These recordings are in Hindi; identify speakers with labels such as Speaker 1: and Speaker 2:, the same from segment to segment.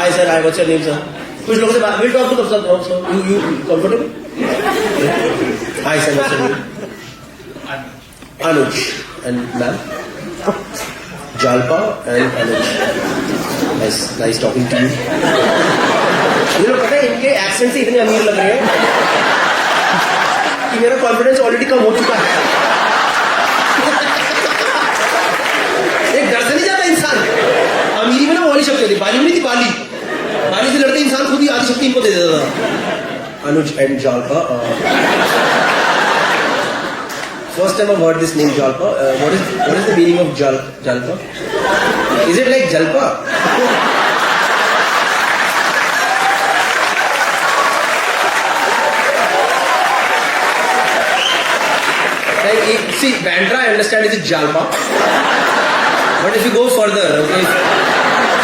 Speaker 1: Hi sir, hi, what's your name sir? कुछ लोगों से बात, we'll talk to them also. You comfortable? Hi sir, what's your name? Anuj. And ma'am? Jalpa and Anuj. Nice talking to you. ये लोग पता है इनके एक्सेंट से इतने अमीर लग रहे हैं कि मेरा कॉन्फिडेंस ऑलरेडी कम हो चुका है. एक डर से नहीं जाता इंसान. अमीरी में ना वाली शक्ति होती, बाली में नहीं थी, बाली से लड़ते इंसान खुद ही आधी शक्ति इनको दे देता था. Anuj and Jalpa. First time I've heard this name Jalpa. What is the meaning of Jalpa? Is it like Jalpa? See, Bandra I understand is Jalpa. But if you go further, okay,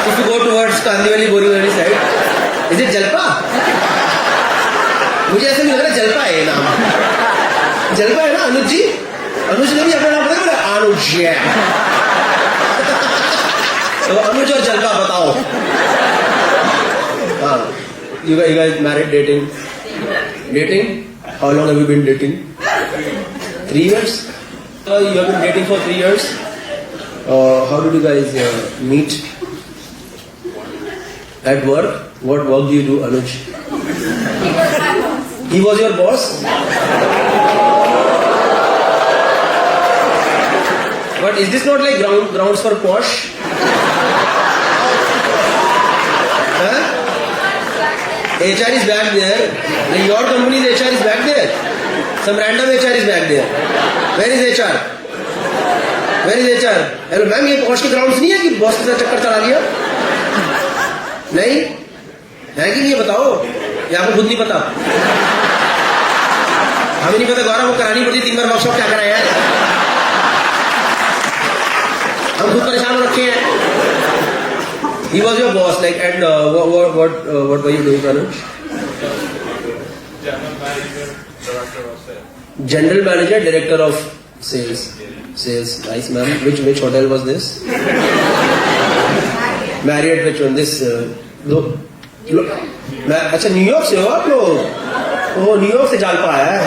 Speaker 1: if you go towards Kandivali, Borivali side, is it Jalpa? मुझे ऐसा नहीं लग रहा जलपा है नाम. जलपा है ना अनुज जी? अनुज ने भी अपना नाम बताया, अनुज है. तो अनुज और जलपा बताओ. हाँ, you guys married, dating? How long have you been dating? 3 years? You have been dating for 3 years. How did you guys meet? At work? What work do you do, Anuj? He was your boss? But is this not like grounds for posh? Huh? HR is back there. Like your company's HR is back there. Some random HR is back there. Where is HR? Hello ma'am, ये posh के grounds नहीं है कि बॉस के साथ चक्कर चला लिया? नहीं है कि नहीं, बताओ. या आपको खुद नहीं पता? हमें नहीं पता. गौरव, वो करानी पड़ती 3 बार वर्कशॉप, क्या कराया है? हम खुद परेशान हो रखे हैं. He was your boss, like, and what were you doing, Anuj? General manager, director of sales. Nice, ma'am. Which hotel was this? Marriott, which one? This. अच्छा, न्यूयॉर्क से हो आप लोग? ओह, न्यूयॉर्क से जालपा आया है.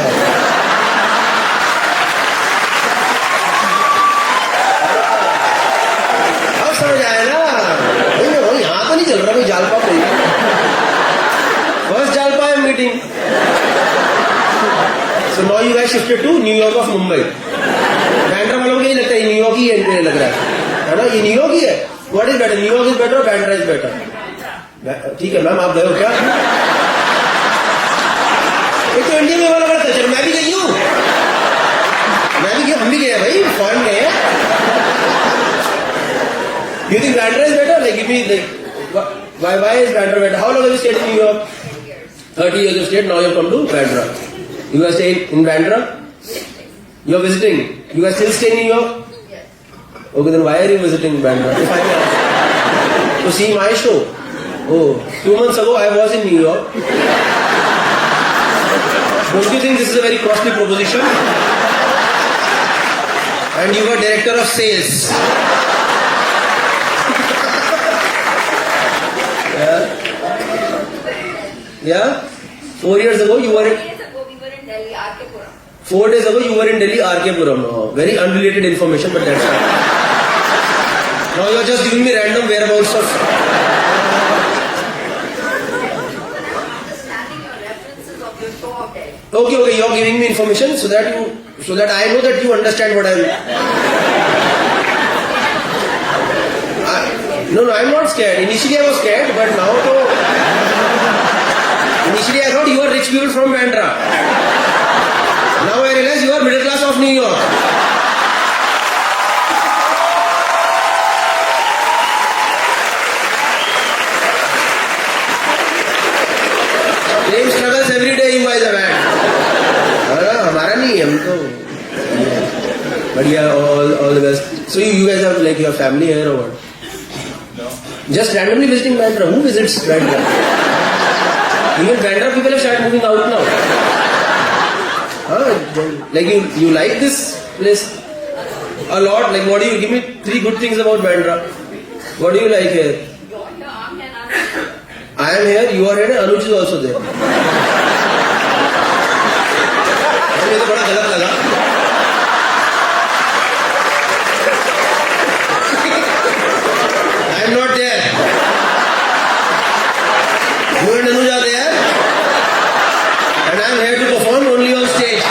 Speaker 1: अब समझ आया ना. यहाँ तो नहीं चल रहा कोई जालपा कोई. फर्स्ट जालपा है meeting. So now you guys shifted to New York of Mumbai. Bandra वालों को नहीं लगता ये न्यूयॉर्क ही लग रहा है ना? ये न्यूयॉर्क ही है. What is better? New York is better or Bandra is better? ठीक है मैम, आप गए हो क्या? एक तो इंडिया में वाला बड़ा कल्चर. मैं भी गई हूँ, हम भी गए भाई, फॉरेन गए हैं. You think Bandra is better? Like, give me like, why is Bandra better? How long have you stayed in New York? 30 years you stayed. Now you come to Bandra. You guys stay in Bandra? You are visiting. You guys still stay in New York?
Speaker 2: Yes.
Speaker 1: Okay, then why are you visiting Bandra? If I may ask. To see my show. Oh, 2 months ago I was in New York. Don't you think this is a very costly proposition? And you were director of sales. Yeah? 4 years ago you were in...
Speaker 2: 4 days ago we were in Delhi, RK Puram.
Speaker 1: 4 days ago you were in Delhi, RK Puram. Oh, very unrelated information, but that's fine. Now you are just giving me random whereabouts of... Okay, you are giving me information so that I know that you understand what I am. No, I'm not scared. Initially I was scared, but now to... Initially I thought you are rich people from Bandra. Now I realize you are middle class of New York. Same struggles every day you guys have had. हमारा नहीं है, हम तो. But yeah, all the best. So you guys have like your family here or what?
Speaker 3: No.
Speaker 1: Just randomly visiting Bandra. Who visits Bandra? Even Bandra people have started moving out now. Like you like this place a lot. Like what do you give me 3 good things about Bandra? What do you like here? I am here, you are here, Anuj is also there. मुझे तो बड़ा गलत लगा. I am not there. You and Anuj are there, and I am here to perform only on stage.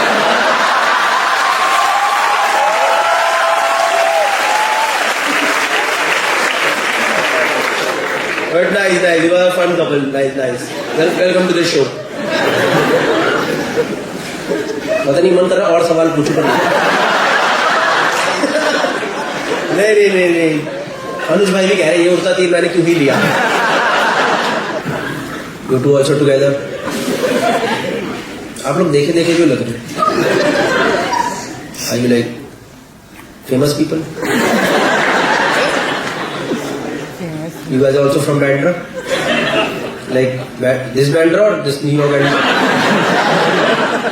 Speaker 1: But nice. You are a fun couple. Nice. Welcome to the show. पता नहीं मन कर रहा और सवाल पूछूं पर नहीं. अनुज भाई भी कह रहे ये उड़ता तीर मैंने क्यों ही लिया. You two also together. आप लोग देखे क्यों लग रहे. Are you like famous people? You guys are also from Bandra? Like this Bandra or this New York Bandra?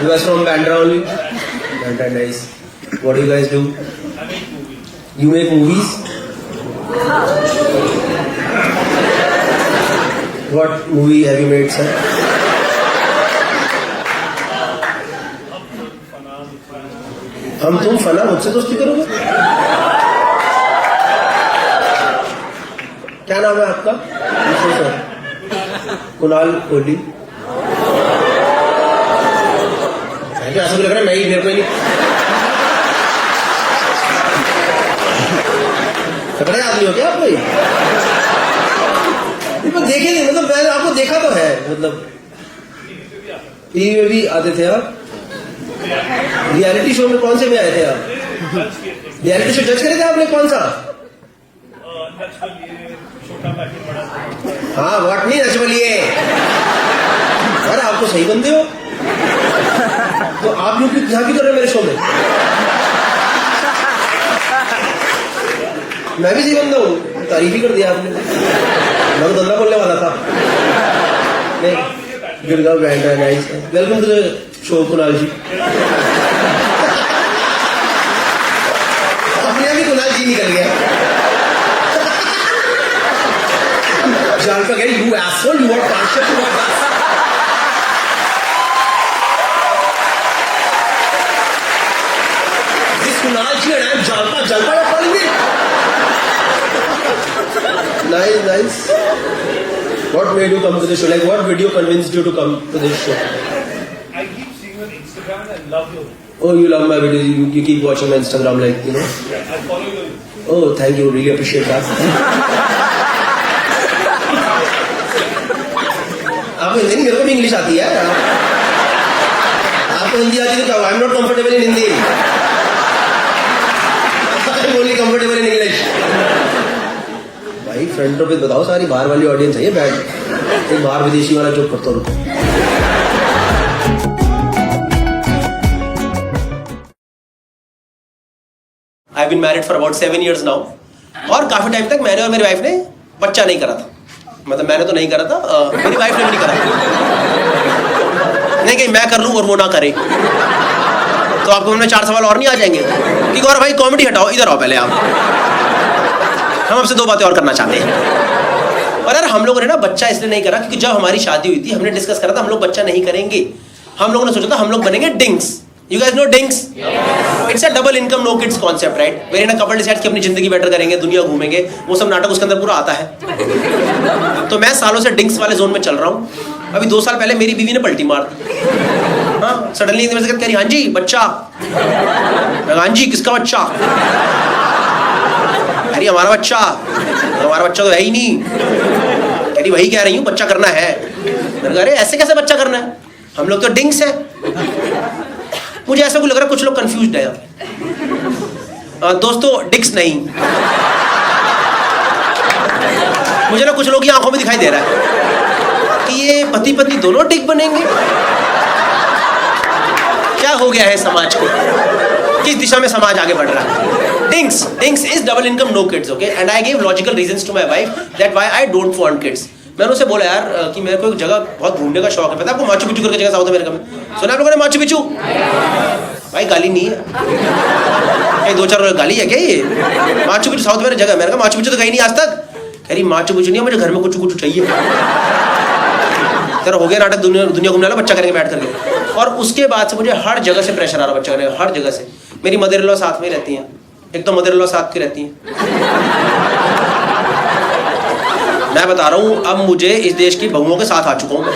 Speaker 1: You guys from Bandra only? Bandra, nice. What do you guys do? You make movies? What movie have you made, sir? हम तुम फना मुझसे दोस्ती करोगे? क्या नाम है आपका? कुणाल कोहली. ऐसा लग रहा है मैं ही मेरे को नहीं तगड़े आदमी हो क्या आप कोई? देखे नहीं मतलब मैंने आपको देखा तो है मतलब टीवी में भी आते थे आप. रियलिटी शो में कौन से में आए थे आप? रियलिटी शो जज करे थे आपने कौन सा? हाँ वाट नहीं नच बलिए. अरे आप तो सही बंदे हो. तो आप लोग यहाँ की कर रहे हो मेरे शो में? मैं भी सही बंदा हूँ. तारीफ ही कर दिया आपने. मैं तो धंधा बोलने वाला था. नहीं Girgaon Bandra. Nice. Welcome to the show Kunal ji. अपने यहाँ भी कुणाल जी निकल गया. Jalpa gay, you asshole, you are partial to us. This Kunalji and I am Jalpa. Jalpa, you are calling me? Nice. What made you come to the show? Like, what video convinced you to come to this show?
Speaker 3: I keep seeing you on Instagram and love you.
Speaker 1: Oh, you love my videos. You keep watching my Instagram, like, you know?
Speaker 3: Yeah, I follow you.
Speaker 1: Oh, thank you. Really appreciate that. आपको हिंदी नहीं, मेरे को भी इंग्लिश आती है. आपको हिंदी आती है तो क्या? I am not comfortable in Hindi. I am only comfortable in English. भाई फ्रंट रो पे बताओ सारी बाहर वाली ऑडियंस है ये. बैठ एक बाहर विदेशी वाला चुप करता रुको. I been married for about 7 years now. और काफी टाइम तक मैंने और मेरी वाइफ ने बच्चा नहीं करा था. मतलब मैंने तो नहीं करा था, मेरी वाइफ ने भी नहीं करा. नहीं कहीं मैं कर लूं और वो ना करे तो आपको उनमें 4 सवाल और नहीं आ जाएंगे कि गौरव भाई कॉमेडी हटाओ, इधर आओ पहले आप. हम आपसे 2 बातें और करना चाहते हैं. और यार हम लोगों ने ना बच्चा इसलिए नहीं करा क्योंकि जब हमारी शादी हुई थी हमने डिस्कस करा था हम लोग बच्चा नहीं करेंगे. हम लोगों ने सोचा था हम लोग बनेंगे डिंग्स. You guys know DINGS? It's a double income no kids concept, right? Wherein a couple decides कि अपनी जिंदगी बेटर करेंगे, दुनिया घूमेंगे, वो सब नाटक उसके अंदर पूरा आता है. तो मैं सालों से DINGS वाले जोन में चल रहा हूँ. अभी 2 साल पहले मेरी बीवी ने पलटी मार दी. हाँ सडनली कह रही हाँ जी बच्चा. हाँ जी किसका बच्चा? अरे हमारा बच्चा. हमारा बच्चा तो है ही नहीं. कह रही वही कह रही हूँ बच्चा करना है. मैंने कहा अरे ऐसे कैसे बच्चा करना है? हम लोग तो DINGS है. मुझे ऐसा कुछ लग रहा है कुछ लोग कंफ्यूज्ड है. दोस्तों डिक्स नहीं, मुझे ना कुछ लोग की आंखों में दिखाई दे रहा है कि ये पति पत्नी दोनों डिक बनेंगे. क्या हो गया है समाज को? किस दिशा में समाज आगे बढ़ रहा है? Dinks is double income no kids. Okay and I give logical reasons to my wife that why I don't want kids. मैंने उसे बोला यार कि मेरे को एक जगह बहुत घूमने का शौक है. पता है आपको माचू पिचू करके जगह साउथ अमेरिका में? सुना आप लोगों ने माचू पिचू? भाई गाली नहीं है, कहीं 2-4 गाली है क्या ये? माचू पिचू साउथ अमेरिका जगह. मैंने कहा माचू पिचू तो कहीं नहीं आज तक. कह रही माचू पिचू नहीं है, मुझे घर में कुछ चाहिए. तेरा हो गया नाटक, दुनिया दुनिया घूमने वाला, बच्चा करेंगे बैठ करके। और उसके बाद से मुझे हर जगह से प्रेशर आ रहा बच्चा करेंगे, हर जगह से। मेरी मदर इन लॉ साथ में रहती हैं, एक तो मदर इन लॉ साथ की रहती हैं। मैं बता रहा हूँ, अब मुझे इस देश की बहुओं के साथ आ चुका हूँ मैं।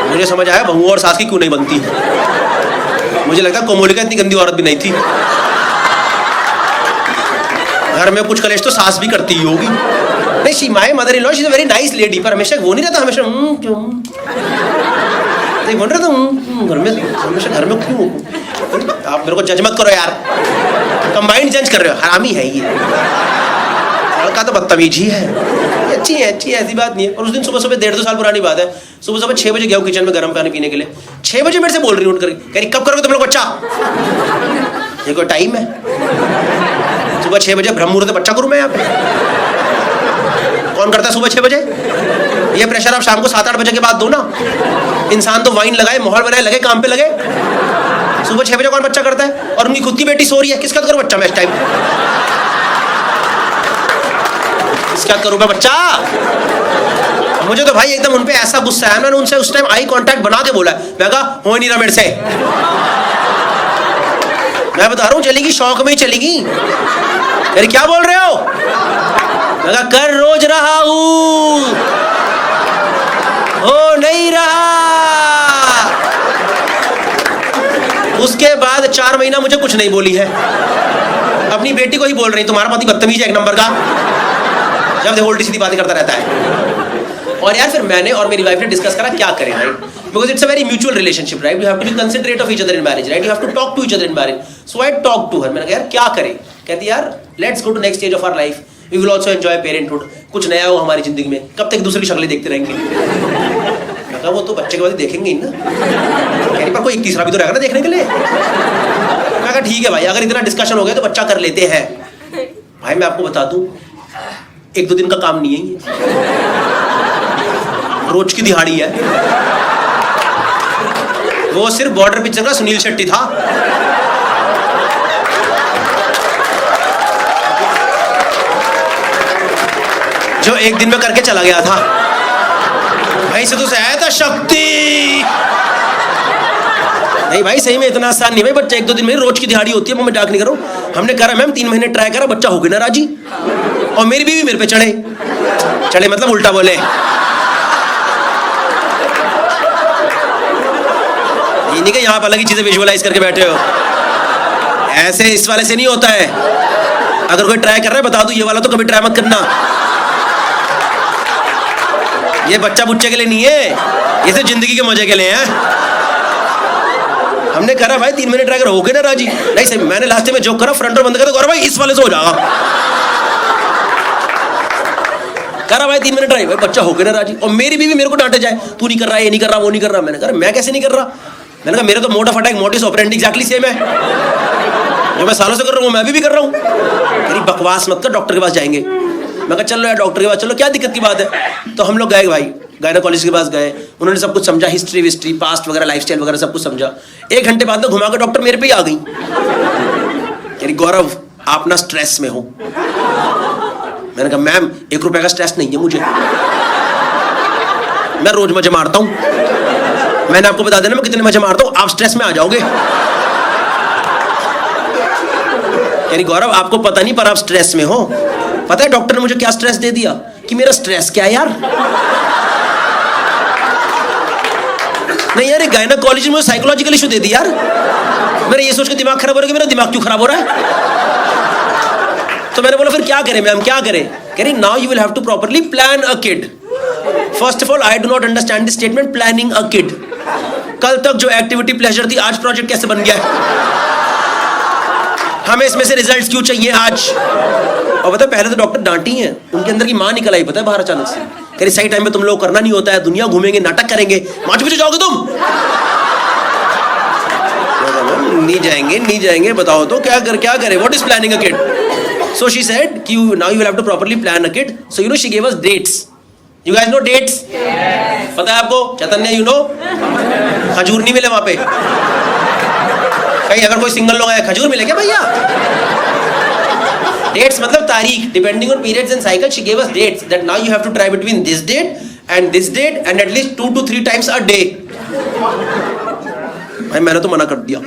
Speaker 1: मुझे समझ आया बहुओं और सास की क्यों नहीं बनती। मुझे लगता है कोमोलिका इतनी गंदी औरत भी नहीं थी। घर में कुछ कलेश तो सास भी करती ही होगी। नहीं, she my mother in law, she is a very nice lady, पर हमेशा वो नहीं रहता, हमेशा क्यों नहीं बोल रहे तुम घर में, हमेशा घर में क्यों। आप मेरे को जज मत करो यार, कंबाइंड जज कर रहे हो, हरामी है ये लड़का, तो बदतमीज ही है। अच्छी है, अच्छी है, ऐसी बात नहीं है। और उस दिन सुबह सुबह 1.5-2 साल पुरानी बात है, सुबह सुबह 6 बजे गया हूँ किचन में गर्म पानी पीने के लिए। 6 बजे मेरे से बोल रही हूँ उठ कर, कह रही कब करोगे तुम लोग बच्चा, ये कोई टाइम है? सुबह 6 बजे ब्रह्म मुहूर्त बच्चा करूँ मैं यहाँ पे? कौन करता है सुबह 6 बजे? ये प्रेशर आप शाम को 7-8 बजे के बाद दो ना। इंसान तो वाइन लगाए, माहौल बनाए, लगे काम पे लगे। सुबह 6 बजे कौन बच्चा करता है? और उनकी खुद की बेटी सो रही है, किसका करूँ बच्चा मैं इस टाइम? किसका करूँ मैं बच्चा? मुझे तो भाई एकदम उनपे ऐसा गुस्सा है, मैंने उनसे उस टाइम आई कांटेक्ट बना के बोला, मैं कहा हो नहीं रहा मेरे से। मैं बता रहा हूँ चलेगी, शौक में ही चलेगी। अरे क्या बोल रहे हो? मैं कहा कर रोज रहा हूँ, हो नहीं रहा। उसके बाद 4 महीना मुझे कुछ नहीं बोली है। अपनी बेटी को ही बोल रही, तुम्हारा पति बदतमीज है एक नंबर का, जब देखो उल्टी सीधी बातें करता रहता है। और यार फिर मैंने और मेरी वाइफ ने डिस्कस करा क्या करें, right? Because it's a very mutual relationship, right? You have to be considerate of each other in marriage, right? You have to talk to each other in marriage. So I talk to her, मैंने कहा यार क्या करें? कहती यार let's go to next stage of our life, we will also enjoy parenthood. कुछ नया हो हमारी जिंदगी में, कब तक दूसरी शक्लें देखते रहेंगे? मैं कहा वो तो बच्चे के बाद देखेंगे ही ना। कह रही पर कोई एक तीसरा भी तो रहेगा ना देखने के लिए। मैं कहा ठीक है भाई, अगर इतना डिस्कशन हो गया तो बच्चा कर लेते हैं। भाई मैं आपको बता दूं, 1-2 दिन का काम नहीं है ये, रोज की दिहाड़ी है। वो सिर्फ बॉर्डर पिक्चर का सुनील शेट्टी था। जो 1 दिन में करके चला गया था। भाई से तो आया था शक्ति। नहीं भाई सही में इतना आसान नहीं भाई, बच्चा 1-2 दिन में, रोज की दिहाड़ी होती है। मैं मजाक नहीं कर रहा हूँ। हमने करा मैम 3 महीने ट्राई करा, बच्चा हो गया ना राजी। और मेरी बीवी मेरे पे चढ़े मतलब उल्टा बोले। ये नहीं कि यहाँ पर अलग ही चीजें विजुअलाइज करके बैठे हो, ऐसे इस वाले से नहीं होता है। अगर कोई ट्राई कर रहा है बता दूं, ये वाला तो कभी ट्राई मत करना। ये बच्चा बुच्चे के लिए नहीं है, ये तो जिंदगी के मजे के लिए है। हमने करा भाई 3 महीने ट्राई कर, हो गए ना राजी। नहीं सही, मैंने लास्ट में जोक करा, फ्रंट और बंद कर, गौरव भाई इस वाले से हो जाएगा। करा भाई 3 महीने ट्राई, भाई बच्चा हो गया ना राजी। और मेरी बीवी मेरे को डांटे जाए, तू नहीं कर रहा, ये नहीं कर रहा, वो नहीं कर रहा। मैंने कहा मैं कैसे नहीं कर रहा? मैंने कहा मेरे तो mode of attack, mortise operandi exactly same है, जो मैं सालों से कर रहा हूँ मैं भी कर रहा हूँ। मेरी बकवास मत कर, डॉक्टर के पास जाएंगे। मैं कहा चलो यार डॉक्टर के पास चलो, क्या दिक्कत की बात है? तो हम लोग गए भाई, गायनेकोलॉजिस्ट के पास गए। उन्होंने सब कुछ समझा, हिस्ट्री विस्ट्री पास्ट वगैरह लाइफस्टाइल वगैरह सब कुछ समझा। 1 घंटे बाद में घुमा कर डॉक्टर मेरे पे ही आ गई। कह रही गौरव आप ना स्ट्रेस में हो। मैंने कहा मैम 1 रुपए का स्ट्रेस नहीं है मुझे, मैं रोज मजे मारता हूँ। मैंने आपको बता देना मैं कितने मजे मारता हूँ, आप स्ट्रेस में आ जाओगे। कह रही गौरव आपको पता नहीं पर आप स्ट्रेस में हो। पता है डॉक्टर ने मुझे क्या स्ट्रेस दे दिया कि मेरा स्ट्रेस क्या है यार? नहीं यार गायनेकोलॉजी में साइकोलॉजिकल इशू दे दी यार। मेरा ये सोच के दिमाग खराब हो रहा है कि मेरा दिमाग क्यों खराब हो रहा है। तो मैंने बोला फिर क्या करें मैम, क्या करें? कह रही now you will have to properly plan a kid. First of all I do not understand this statement planning a kid. कल तक जो एक्टिविटी प्लेजर थी आज प्रोजेक्ट कैसे बन गया है? हमें इसमें से रिजल्ट्स क्यों चाहिए आज? और पता है पहले तो डॉक्टर डांटी हैं, उनके अंदर की मां निकल आई पता है बाहर अचानक से। कह रही सही टाइम पे तुम लोग करना नहीं होता है, दुनिया घूमेंगे नाटक करेंगे, 5 बजे जाओगे तुम? नहीं जाएंगे बताओ तो क्या करे? What is planning a kid? So she said कि now you will have to properly plan a kid. So you know she give us dates. You guys know dates? पता है आपको चैतन्य? यू नो खजूर नहीं मिले वहां पे कहीं, अगर कोई सिंगल लोग आए खजूर मिले क्या भैया? डेट्स मतलब तारीख, depending on periods and cycle she gave us dates that now you have to try between this date and this date and at least 2 to 3 times a day. भाई मैंने तो मना कर दिया,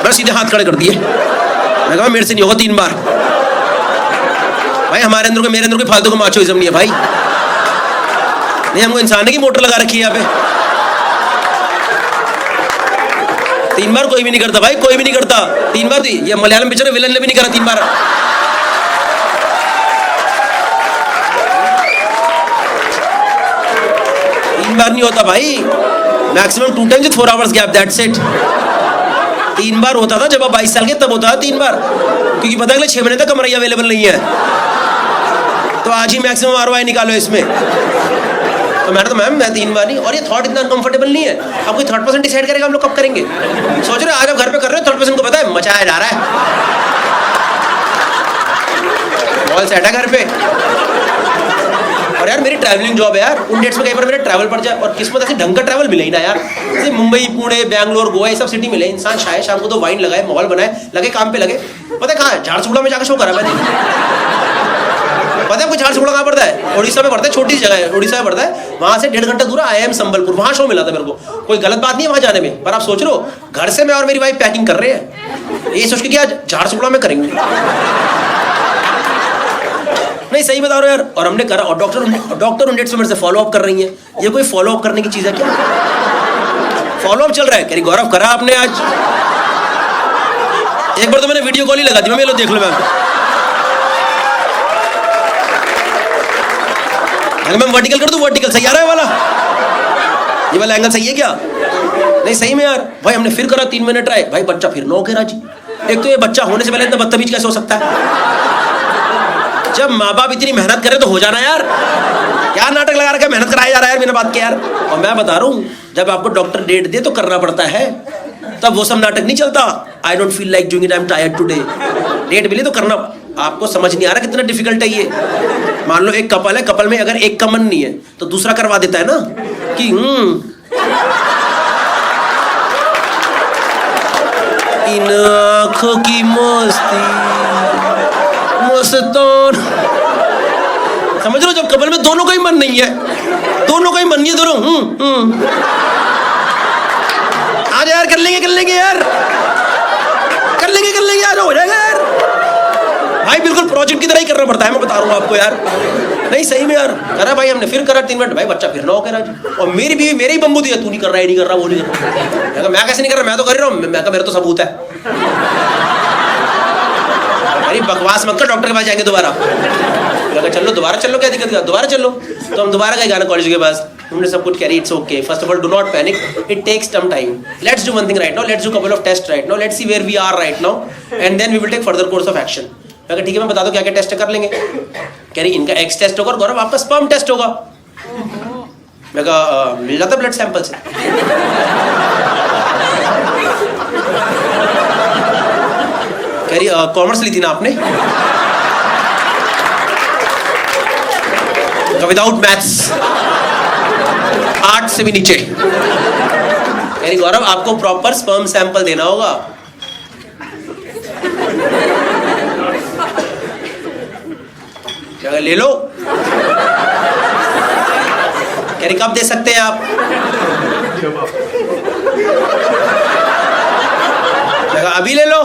Speaker 1: मैं सीधे हाथ खड़े कर दिए, मैं कहा मेरे से नहीं होगा 3 बार। भाई हमारे अंदर मेरे अंदर कोई फालतू का माचोइज्म नहीं है भाई, नहीं हमको इंसान की मोटर लगा रखी है यहाँ पे। 3 बार कोई भी नहीं करता भाई, कोई भी नहीं करता 3 बार। ये मलयालम पिक्चर विलन ने भी नहीं करा 3 बार। बार नहीं होता भाई, maximum 2 times 4 hours gap, that's it. 3 बार होता था जब आप 22 साल के, तब होता था 3 बार, क्योंकि पता अगले 6 महीने तक कमरा अवेलेबल नहीं है, तो आज ही मैक्सिमम ROI निकालो इसमें। तो मैंने तो मैम मैं 3 बार नहीं, और ये थॉट इतना अनकंफर्टेबल नहीं है। अब कोई थर्ड पर्सन डिसाइड करेगा हम लोग कब करेंगे? सोच रहे हो आज आप घर पे कर रहे हो, थर्ड पर्सन को पता है मचाया जा रहा है, बॉल सेट है घर पे। और यार मेरी ट्रैवलिंग जॉब है यार, उन डेट्स में कई बार मेरा ट्रैवल पड़ जाए, और किस्मत ऐसे ढंग का ट्रैवल मिले ही ना यार। जैसे मुंबई, पुणे, बैंगलोर, गोवा, ये सब सिटी मिले, इंसान शायद शाम को तो वाइन लगाए, माहौल बनाए, लगे काम पे लगे। पता है कहाँ है? झारसुगुड़ा में जाकर शो करा मैंने। पता है आपको झारसुगुड़ा कहाँ पड़ता है? उड़ीसा में पड़ता है, छोटी जगह है, उड़ीसा में पड़ता है। वहाँ से 1.5 घंटा दूर IIM संबलपुर, वहाँ शो मिला था मेरे को। कोई गलत बात नहीं है वहाँ जाने में, पर आप सोच रहे हो घर से मैं और मेरी वाइफ पैकिंग कर रहे हैं, ये सोच के कि आज झारसुगुड़ा में करेंगे। नहीं सही बता रहा हूं यार, और हमने करा, और डॉक्टर उन डेट्स में मेरे से फॉलो अप कर रही है। ये कोई फॉलो अप करने की चीज है क्या? फॉलो अप चल रहा है। कह रही गौरव करा आपने आज? एक बार तो मैंने वीडियो कॉल ही लगा दी, मैं लो देख लो मैम। मैम वर्टिकल कर दूं? वर्टिकल सही आ रहा है वाला, ये वाला एंगल सही है क्या? नहीं सही में यार। भाई हमने फिर करा 3 महीने ट्राई, भाई बच्चा फिर ना हो गया राजी। एक तो ये बच्चा होने से पहले इतना बदतमीज कैसे हो सकता है? जब माँ बाप इतनी मेहनत करे तो हो जाना यार, क्या नाटक लगा रखा है, मेहनत कराया जा रहा है बिना बात के यार। और मैं बता रहा हूँ जब आपको डॉक्टर डेट दे तो करना पड़ता है, तब वो सब नाटक नहीं चलता। I don't feel like doing it, I am tired today. Date मिली तो करना। आपको समझ नहीं आ रहा कितना डिफिकल्ट है ये। मान लो एक कपल है, कपल में अगर एक का मन नहीं है तो दूसरा करवा देता है ना कि इन आँखों की मस्ती मस्तान, समझ लो जब कपल में दोनों का ही मन नहीं है, दोनों का ही मन नहीं है, दोनों आज यार कर लेंगे यार, कर लेंगे यार, हो जाएगा यार। भाई बिल्कुल प्रोजेक्ट की तरह ही करना पड़ता है, मैं बता रहा हूँ आपको यार। नहीं सही में यार करा भाई हमने, फिर करा 3 मिनट, भाई बच्चा फिर ना हो गया राज। और मेरी बीवी मेरे ही बम्बू दिया, तू नहीं कर रहा, ये नहीं कर रहा, वो नहीं कर रहा। मैं कैसे नहीं कर रहा, मैं तो कर रहा हूँ। मैं कहा मेरा तो सबूत है। अरे बकवास मत कर, डॉक्टर के पास जाएंगे दोबारा। चलो दोबारा चलो, क्या दिक्कत है, दोबारा चलो। तो हम दोबारा गए गाना कॉलेज के पास, हमने सब कुछ करी, it's okay. First of all do not panic, it takes some time, let's do one thing right now, let's do couple of test right now, let's see where we are right now and then we will take further course of action. मैं कहा ठीक है, मैं बता दो क्या क्या टेस्ट कर लेंगे। कह रही इनका एक्स टेस्ट होगा और गौरव आपका स्पर्म टेस्ट होगा। मैं कहा मिल जाता ब्लड सैंपल से। कह रही कॉमर्स ली थी ना आपने? विदाउट मैथ्स, आर्ट से भी नीचे। कह रही गौरव आपको प्रॉपर स्पर्म सैंपल देना होगा। क्या ले लो। कह रही कब दे सकते हैं आप? अभी ले लो।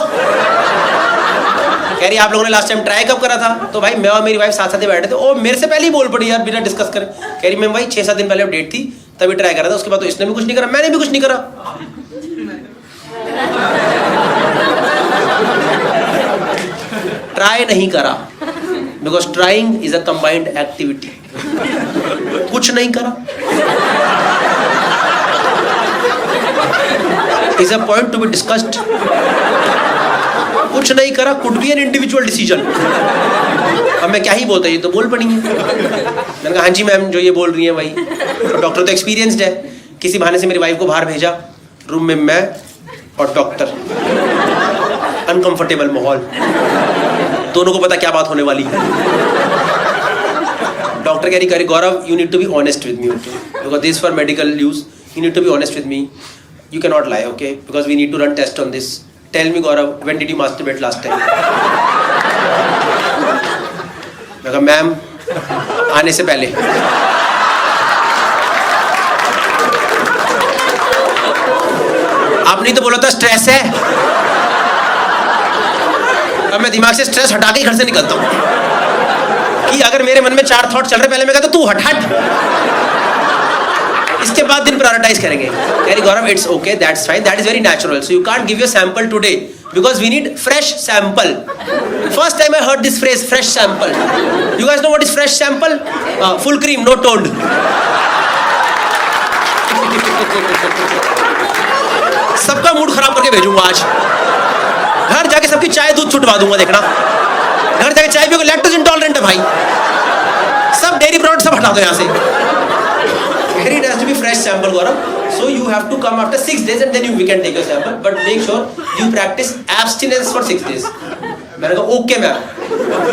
Speaker 1: कह रही आप लोगों ने लास्ट टाइम ट्राई कब करा था? तो भाई मैं और मेरी वाइफ साथ साथ ही बैठे थे, और मेरे से पहले ही बोल पड़ी यार बिना डिस्कस करे। कह रही मैम भाई 6-7 दिन पहले डेट थी तभी ट्राई करा था, उसके बाद तो इसने भी कुछ नहीं करा, मैंने भी कुछ नहीं करा। ट्राई नहीं करा, because trying is a combined activity. कुछ नहीं करा is a point to be discussed. कुछ नहीं करा could be an individual decision. अब मैं क्या ही बोलता, ये तो बोल पड़ी है। मैंने कहा हाँ जी मैम जो ये बोल रही है भाई, तो डॉक्टर तो एक्सपीरियंसड है। किसी बहाने से मेरी वाइफ को बाहर भेजा, रूम में मैं और डॉक्टर, अनकंफर्टेबल माहौल, दोनों को पता क्या बात होने वाली है। डॉक्टर कह रही Gaurav you need to be honest with me, because this for medical use, you need to be honest with me, you cannot lie, okay, because we need to run test on this. Tell me Gaurav, when did you masturbate last time? मैं कहा मैम आने से पहले। आपने तो बोला था स्ट्रेस है। अब मैं दिमाग से स्ट्रेस हटा के ही घर से निकलता हूँ कि अगर मेरे मन में 4 थॉट चल रहे, पहले मैं कहता तू हट हट, इसके बाद दिन प्रायोरिटाइज करेंगे। कह रही Gaurav it's okay, that's fine, that is very natural, so you can't give your sample today because we need fresh sample. First time I heard this phrase, fresh sample. You guys know what is fresh sample? Full cream, no toned. सबका मूड खराब करके भेजूंगा आज। घर जाके सबकी चाय दूध छुटवा दूंगा, देखना। घर जाके चाय पियोगे, लैक्टोज इंटॉलरेंट है भाई, सब डेयरी प्रोडक्ट सब हटा दो यहाँ से। It has to be fresh sample, Gaurav. So you have to come after 6 days and then we can take your sample. But make sure you practice abstinence for 6 days. मैंने कहा okay ma'am,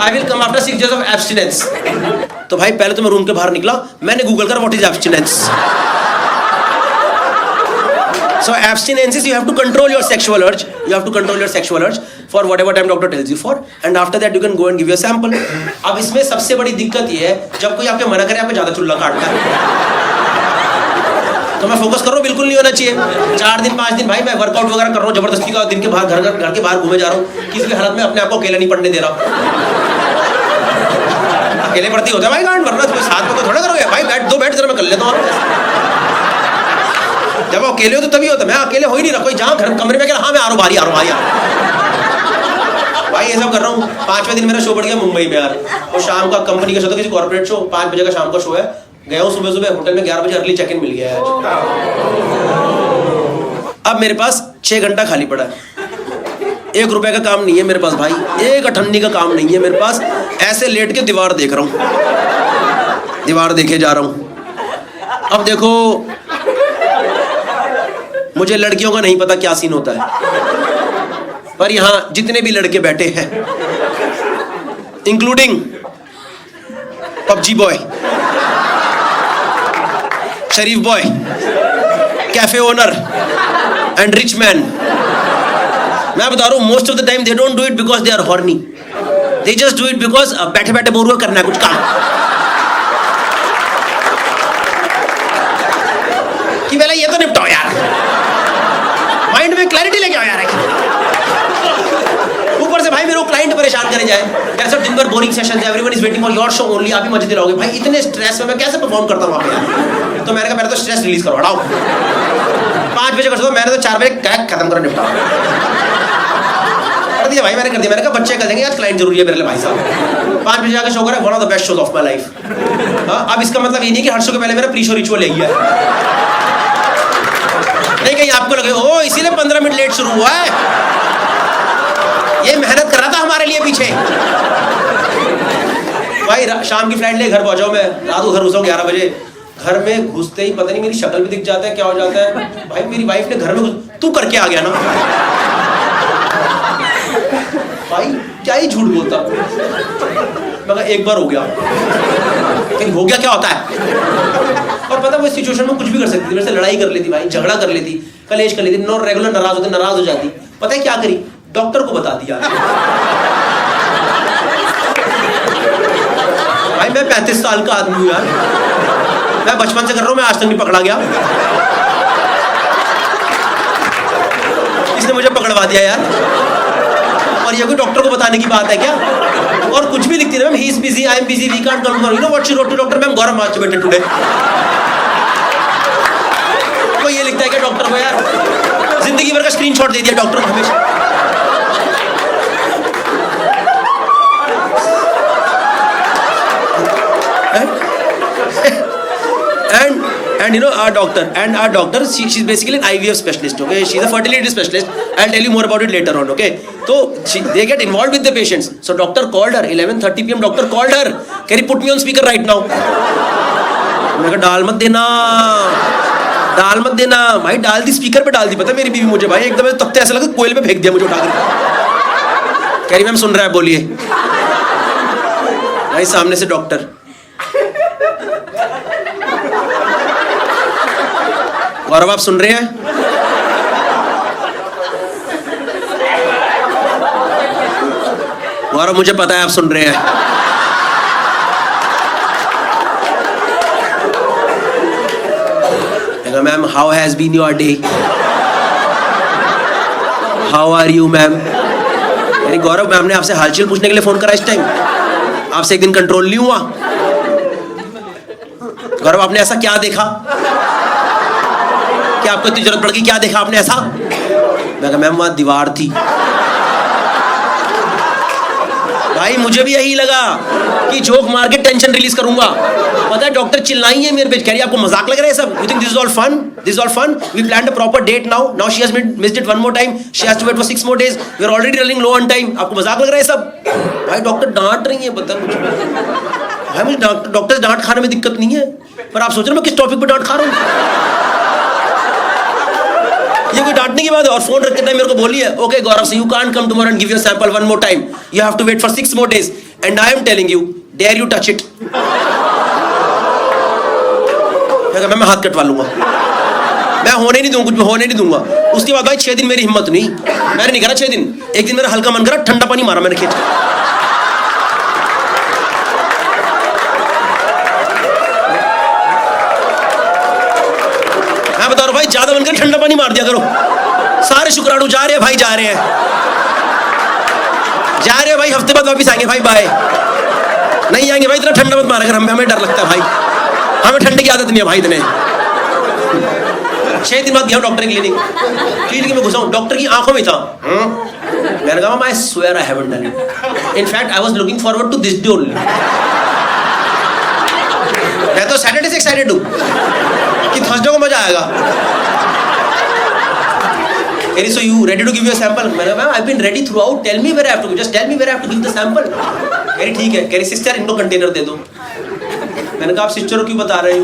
Speaker 1: I will come after 6 days of abstinence. तो भाई पहले तो मैं रूम के बाहर निकला, मैंने गूगल कर what is abstinence. So abstinence is you have to control your sexual urge. You have to control your sexual urge for whatever time doctor tells you for, and after that you can go and give your sample. अब इसमें सबसे बड़ी दिक्कत ये है जब कोई आपके मना करे, आपको ज्यादा चुल्ला काटता है। तो मैं फोकस कर रहा हूँ, बिल्कुल नहीं होना चाहिए। 4 दिन 5 दिन भाई मैं वर्कआउट वगैरह कर रहा हूँ जबरदस्ती का, दिन के बाहर घर के बाहर घूमे जा रहा हूँ, किसी भी हालत में अपने आप को अकेला नहीं पढ़ने दे रहा हूँ। अकेले पढ़ती होता है भाई गांड, वरना कोई साथ में तो थोड़ा करोगे भाई, बैठ जरा मैं कर लेता हूँ। जब अकेले हो तो तभी होता है, मैं अकेले हो ही नहीं रहा, कोई जहाँ घर कमरे में, हाँ मैं आ रहा हूँ, बाहर आ रहा हूँ भाई, ये सब कर रहा हूँ। 5वें दिन मेरा शो बढ़ गया मुंबई में यार, और शाम का कंपनी का शो था, किसी कॉर्पोरेट शो, 5 बजे का शाम का शो है। गया हूँ सुबह होटल में, 11 बजे अर्ली चेक इन मिल गया है। अब मेरे पास 6 घंटा खाली पड़ा है, 1 रुपए का काम नहीं है मेरे पास भाई, 1 अठन्नी का काम नहीं है मेरे पास। ऐसे लेट के दीवार देख रहा हूँ, दीवार देखे जा रहा हूँ। अब देखो मुझे लड़कियों का नहीं पता क्या सीन होता है, पर यहाँ जितने भी लड़के बैठे हैं इंक्लूडिंग पबजी बॉय, शरीफ boy, cafe owner and rich man, मैं बता रहा हूं most of the time they don't do it because they are horny, they just do it because बैठे बैठे बोर हुआ करना है कुछ काम, कि पहले ये तो निपटाओ यार, माइंड में क्लैरिटी लेके आओ यार। ऊपर से भाई मेरे को क्लाइंट परेशान करे जाए यार, सब दिन भर बोरिंग सेशंस है, everyone is waiting for your show only, आप ही मजे दिलाओगे भाई, इतने स्ट्रेस में मैं कैसे परफॉर्म करता हूं वहां पे यार। तो मैंने कहा पहले तो स्ट्रेस रिलीज करो, हटाओ। 5 बजे कर सकता, मैंने तो 4 बजे क्रैक खत्म करो, निपटाओ कर दिया भाई, मैंने कर दिया। मैंने कहा बच्चे कर देंगे, आज क्लाइंट जरूरी है मेरे लिए भाई साहब। 5 बजे जाकर शो करा, one of the best shows of my life. अब इसका मतलब ये नहीं कि हर शो के पहले मेरा प्री शो रिचुअल है, नहीं कहीं आपको लगे ओ इसीलिए 15 मिनट लेट शुरू हुआ है, ये मेहनत कर रहा था हमारे लिए पीछे। भाई शाम की फ्लाइट ले घर पहुंचाओ, मैं रात को घर घुसा 11 बजे, घर में घुसते ही पता नहीं मेरी शक्ल भी दिख जाता है, क्या हो जाता है भाई, मेरी वाइफ ने घर में तू करके आ गया ना भाई, क्या ही झूठ बोलता। मगर एक बार हो गया, लेकिन हो गया क्या होता है। और पता वो सिचुएशन में कुछ भी कर सकती थी, मेरे से लड़ाई कर लेती भाई, झगड़ा कर लेती, कलेश कर लेती, नो रेगुलर नाराज हो जाती। पता है क्या करी, डॉक्टर को बता दिया। भाई मैं 35 साल का आदमी हूँ यार, मैं बचपन से कर रहा हूँ, मैं आज तक नहीं पकड़ा गया, इसने मुझे पकड़वा दिया यार। और ये कोई डॉक्टर को बताने की बात है क्या। और कुछ भी लिखती है ma'am, he is busy, I am busy, we can't come, you know what she wrote to doctor, ma'am Gaurav masturbated today. कोई ये लिखता है क्या डॉक्टर को यार, जिंदगी भर का स्क्रीनशॉट दे दिया डॉक्टर को हमेशा। And you know our doctor she's basically an IVF specialist, okay, she's a fertility specialist, I'll tell you more about it later on, okay. So they get involved with the patients, so doctor called her 11:30 PM, doctor called her, can you put me on speaker right now। मैं कहा डाल मत देना भाई, डाल दी स्पीकर पे, डाल दी। पता मेरी बीवी मुझे भाई एकदम तख्ते ऐसा लगा कोयले पे फेंक दिया मुझे उठाकर, कह रही मैम सुन रहा है बोलिए। भाई सामने से डॉक्टर, गौरव आप सुन रहे हैं? गौरव मुझे पता है आप सुन रहे हैं। How has been your day, how are you ma'am. यानी गौरव मैम ने आपसे हालचाल पूछने के लिए फोन करा इस टाइम, आपसे एक दिन कंट्रोल नहीं हुआ। गौरव आपने ऐसा क्या देखा कि आपको इतनी जरूरत पड़ गई, क्या देखा आपने ऐसा? मैं कहा मैम वहां दीवार थी। भाई मुझे भी यही लगा कि जोक मार के टेंशन रिलीज करूंगा। पता है डॉक्टर चिल्लाई है मेरे पे, कह रही आपको मजाक लग रहा है सब, you think this is all fun, this is all fun, we planned a proper date now she has missed it one more time, she has to wait for 6 more days, we are already running low on time, आपको मजाक लग रहा है सब। भाई डॉक्टर डांट रही है, पता मुझे भाई, मुझे डॉक्टर से डांट खाने में दिक्कत नहीं है, पर आप सोच रहे हो मैं किस टॉपिक पे डांट खा रहा हूँ? ये कोई डांटने की बात है? और फोन रखते टाइम मेरे को बोली है, ओके गौरव से you can't come tomorrow and give your sample one more time, you have to wait for 6 more days and I am telling you, dare you touch it. मैं हाथ कटवा लूंगा, मैं होने नहीं दूंगा, कुछ होने नहीं दूंगा। उसके बाद भाई 6 दिन मेरी हिम्मत नहीं, मैंने नहीं करा 6 दिन। एक दिन मेरा हल्का मन करा, ठंडा पानी मारा मैंने खींच। मैं बता रहा हूं भाई, ज्यादा मन कर ठंडा पानी मार दिया करो। सारे शुक्राणु जा रहे हैं भाई, जा रहे हैं भाई, हफ्ते बाद वापिस आएंगे भाई, बाय। नहीं आएंगे भाई, इतना ठंडा मत मारा कर, हमें डर लगता है भाई, हमें ठंडे की आदत नहीं है भाई इतने। 6 दिन बाद गया डॉक्टर की क्लिनिक में घुसा हूं, डॉक्टर की आंखों में था। मैंने कहा I swear I haven't done it, in fact I was looking forward to this day only. मैं तो सैटरडे से एक्साइटेड हूं कि थर्सडे को मजा आएगा। Keri, so you ready to give your sample? मैंने कहा I've been ready throughout. Tell me where I have to. Just tell me where I have to give the sample. Keri ठीक है. Keri sister इनको कंटेनर दे दो। मैंने कहा आप सिस्टर को क्यों बता रहे हो?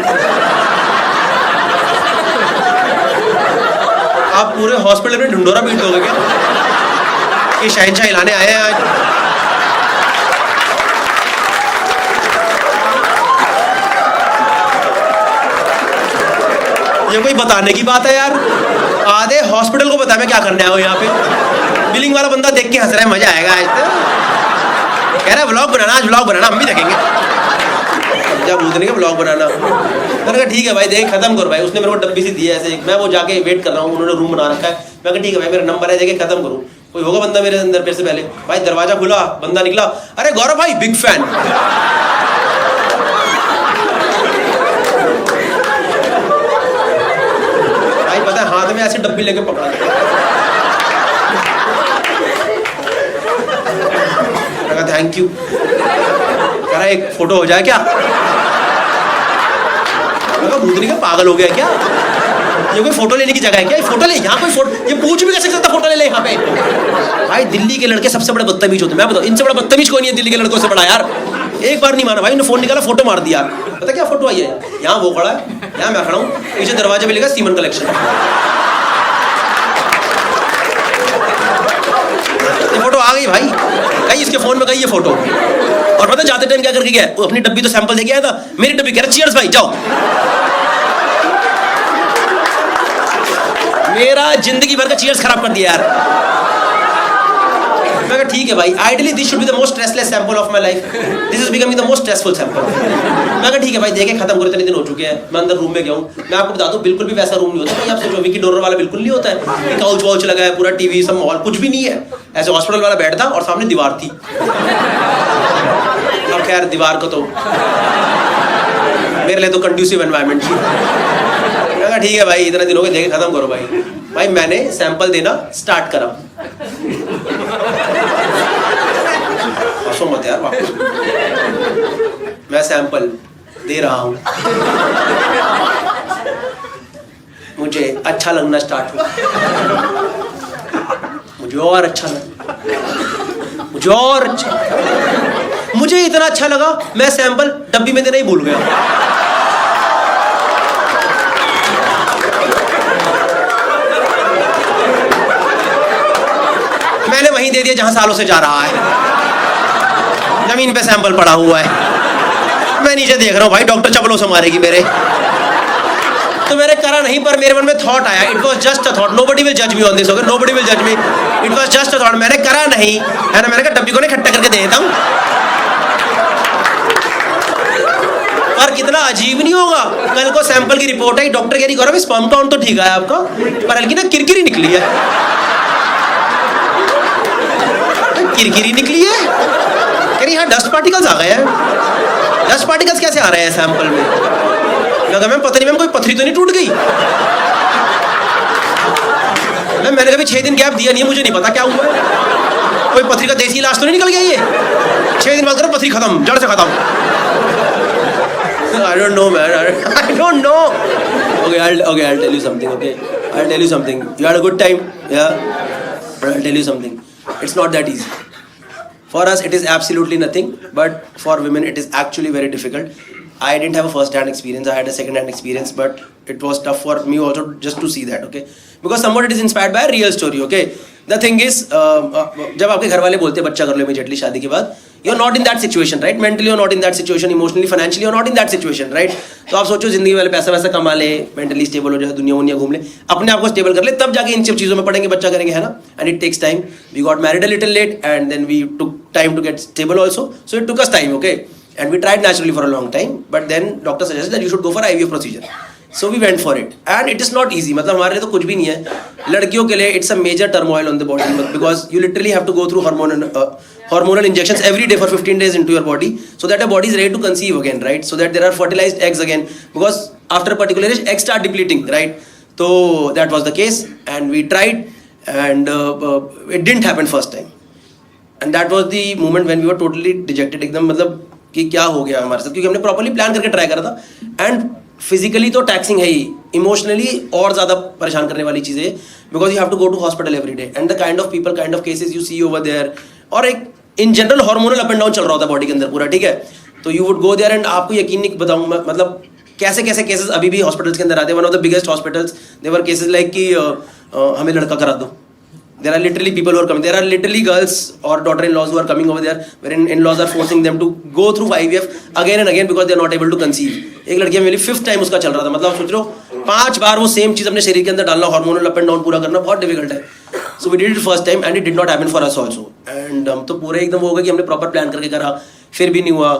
Speaker 1: आप पूरे हॉस्पिटल में ढिंडोरा पीट दोगे क्या? कि शहंशाह हिलाने आए हैं आज? ये कोई बताने की बात है यार? आधे हॉस्पिटल को पता है मैं क्या करने आया हूँ यहाँ पे। बिलिंग वाला बंदा देख के हंस रहा है, मजा आएगा आज तो। कह रहा है व्लॉग बनाना, आज व्लॉग बनाना, हम भी देखेंगे। जब भूतने का व्लॉग बनाना, मैंने कहा ठीक है भाई, देख खत्म करो भाई। उसने मेरे को डब्बी सी दी है ऐसे, मैं वो जाके वेट कर रहा हूँ, उन्होंने रूम बना रखा है। मैं कहा ठीक है भाई, मेरा नंबर है, देखे खत्म करूँ। कोई होगा बंदा मेरे अंदर मेरे से पहले? भाई दरवाजा खुला, बंदा निकला, अरे गौरव भाई बिग फैन। पता है हाथ में ऐसे डब्बी लेके पकड़ा, थैंक यू। कह रहा एक फोटो हो जाए क्या? भूतनी का पागल हो गया क्या? ये कोई फोटो लेने की जगह है क्या? ये फोटो ले, यहाँ कोई फोटो, ये पूछ भी कैसे सकता फोटो ले ले यहाँ पे? भाई दिल्ली के लड़के सबसे बड़े बदतमीज होते हैं, मैं बताऊँ, इनसे बड़ा बदतमीज कोई नहीं है दिल्ली के लड़कों से बड़ा यार। एक बार नहीं माना भाई, उन्होंने फोन निकाला, फोटो मार दिया। पता क्या फोटो आई है? यहाँ वो खड़ा है, यहाँ मैं खड़ा हूँ, पीछे दरवाजे पे लिखा सीमन कलेक्शन। ये फोटो आ गई भाई, कहीं इसके फोन में गई ये फोटो। और पता जाते टाइम क्या करके गया? वो अपनी डब्बी तो सैंपल देके आया था, मेरी डब्बी कह रहा चीयर्स भाई जाओ। मेरा जिंदगी भर का चीयर्स खराब कर दिया यार। मैं कहा ठीक है भाई, ideally this should be the most stressless sample of my life, this is becoming the most stressful sample. मैं कहा ठीक है भाई, देखे खत्म करो, इतने दिन हो चुके हैं। मैं अंदर रूम में गया हूँ, मैं आपको बता दूं बिल्कुल भी वैसा रूम नहीं होता। आप सोचो विकी डोनर वाला बिल्कुल नहीं होता है, काउच वाउच लगा है, पूरा टीवी सब माहौल कुछ भी नहीं है। ऐसे हॉस्पिटल वाला बेड था और सामने दीवार थी। अब खैर दीवार को तो मेरे लिए तो कंड्यूसिव एनवायरनमेंट थी। मैं कहा ठीक है भाई, इतना दिन हो गए, देखे खत्म करो भाई। भाई मैंने सैंपल देना स्टार्ट करा। हंसो मत यार, वापस मैं सैंपल दे रहा हूं, मुझे अच्छा लगना स्टार्ट हुआ, मुझे और अच्छा लगा, मुझे और अच्छा, मुझे इतना अच्छा लगा मैं सैंपल डब्बी में देना ही भूल गया। मैंने वहीं दे दिया जहां सालों से जा रहा है, जमीन पे सैंपल पड़ा हुआ है। मैं नीचे देख रहा हूँ भाई, डॉक्टर चपलों से मारेगी मेरे। तो मैंने करा नहीं, पर मेरे मन में थॉट आया, it was just a thought, nobody will जज me on this, okay, nobody will जज मी, it was just a thought. मैंने करा नहीं है ना, मैंने कहा डब्बी को ना इकट्ठा करके दे देता हूँ। और कितना अजीब नहीं होगा, कल को सैंपल की रिपोर्ट आई, डॉक्टर कह रही गौरव स्पर्म काउंट तो ठीक है आपका, पर हल्की ना किरकिरी निकली है। किरकिरी निकली है, कह रही हाँ डस्ट पार्टिकल्स आ गए हैं। डस्ट पार्टिकल्स कैसे आ रहे हैं सैंपल में? लगा मैम पता नहीं मैम कोई पथरी तो नहीं टूट गई। मैम मैंने कभी 6 दिन गैप दिया नहीं है, मुझे नहीं पता क्या हुआ है, कोई पथरी का देसी इलाज तो नहीं निकल गया ये? 6 दिन बाद करो पथरी खत्म, जड़ से खत्म। I don't know man, I don't know. Okay, I'll tell you something, okay? I'll tell you something. You had a good time? Yeah? But I'll tell you something. It's not that easy. For us it is absolutely nothing, but for women it is actually very difficult. I didn't have a first hand experience, I had a second hand experience, but it was tough for me also just to see that, okay? Because somewhat it is inspired by a real story, okay? The thing is, जब आपके घर वाले बोलते हैं बच्चा कर लो immediately शादी के बाद, you're not in that situation, right? Mentally you're not in that situation, emotionally, financially you're not in that situation, right? तो आप सोचो जिंदगी वाले पैसा वैसा कमा ले, mentally stable हो जाए, दुनिया घूम ले, अपने आप को stable कर ले, तब जाके इन सब चीज़ों में पड़ेंगे, बच्चा करेंगे, है ना? And it takes time. We got married a little late, and then we took time to get stable also. So it took us time, okay? And we tried naturally for a long time, but then doctor suggested that you should go for IVF procedure. So we went for it, and it is not easy. मतलब हमारे लिए तो कुछ भी नहीं है. लड़कियों के लिए it's a major turmoil on the body because you literally have to go through hormonal injections every day for 15 days into your body, so that your body is ready to conceive again, right? So that there are fertilized eggs again, because after a particular age eggs start depleting, right? So that was the case, and we tried, and it didn't happen first time, and that was the moment when we were totally dejected. एकदम मतलब कि क्या हो गया हमारे साथ, क्योंकि हमने प्रॉपर्ली प्लान करके ट्राई करा था, एंड फिजिकली तो टैक्सिंग है ही, इमोशनली और ज़्यादा परेशान करने वाली चीज़ें, because you have to go to hospital every day, and the kind of people, kind of cases you see over there, और एक in general hormonal up and down चल रहा होता है बॉडी के अंदर पूरा, ठीक है? तो you would go there, and आपको यकीन नहीं बताऊँ मैं, मतलब कैसे कैसे केसेस अभी भी हॉस्पिटल्स के अंदर आते हैं. One of the biggest hospitals there cases like कि हमें लड़का करा दो. There are literally people who are coming. There are literally girls or daughter-in-laws who are coming over there, wherein in-laws are forcing them to go through IVF again and again because they are not able to conceive. एक लड़की मेरी 5th टाइम उसका चल रहा था, मतलब सोच लो 5 बार वो सेम चीज़ अपने शरीर के अंदर डालना, हार्मोनल अप एंड डाउन पूरा करना बहुत डिफिकल्ट है. So we did it first time and it did not happen for us also, and हम तो पूरे एकदम हो गए कि हमने प्रॉपर प्लान करके करा, फिर भी नहीं हुआ,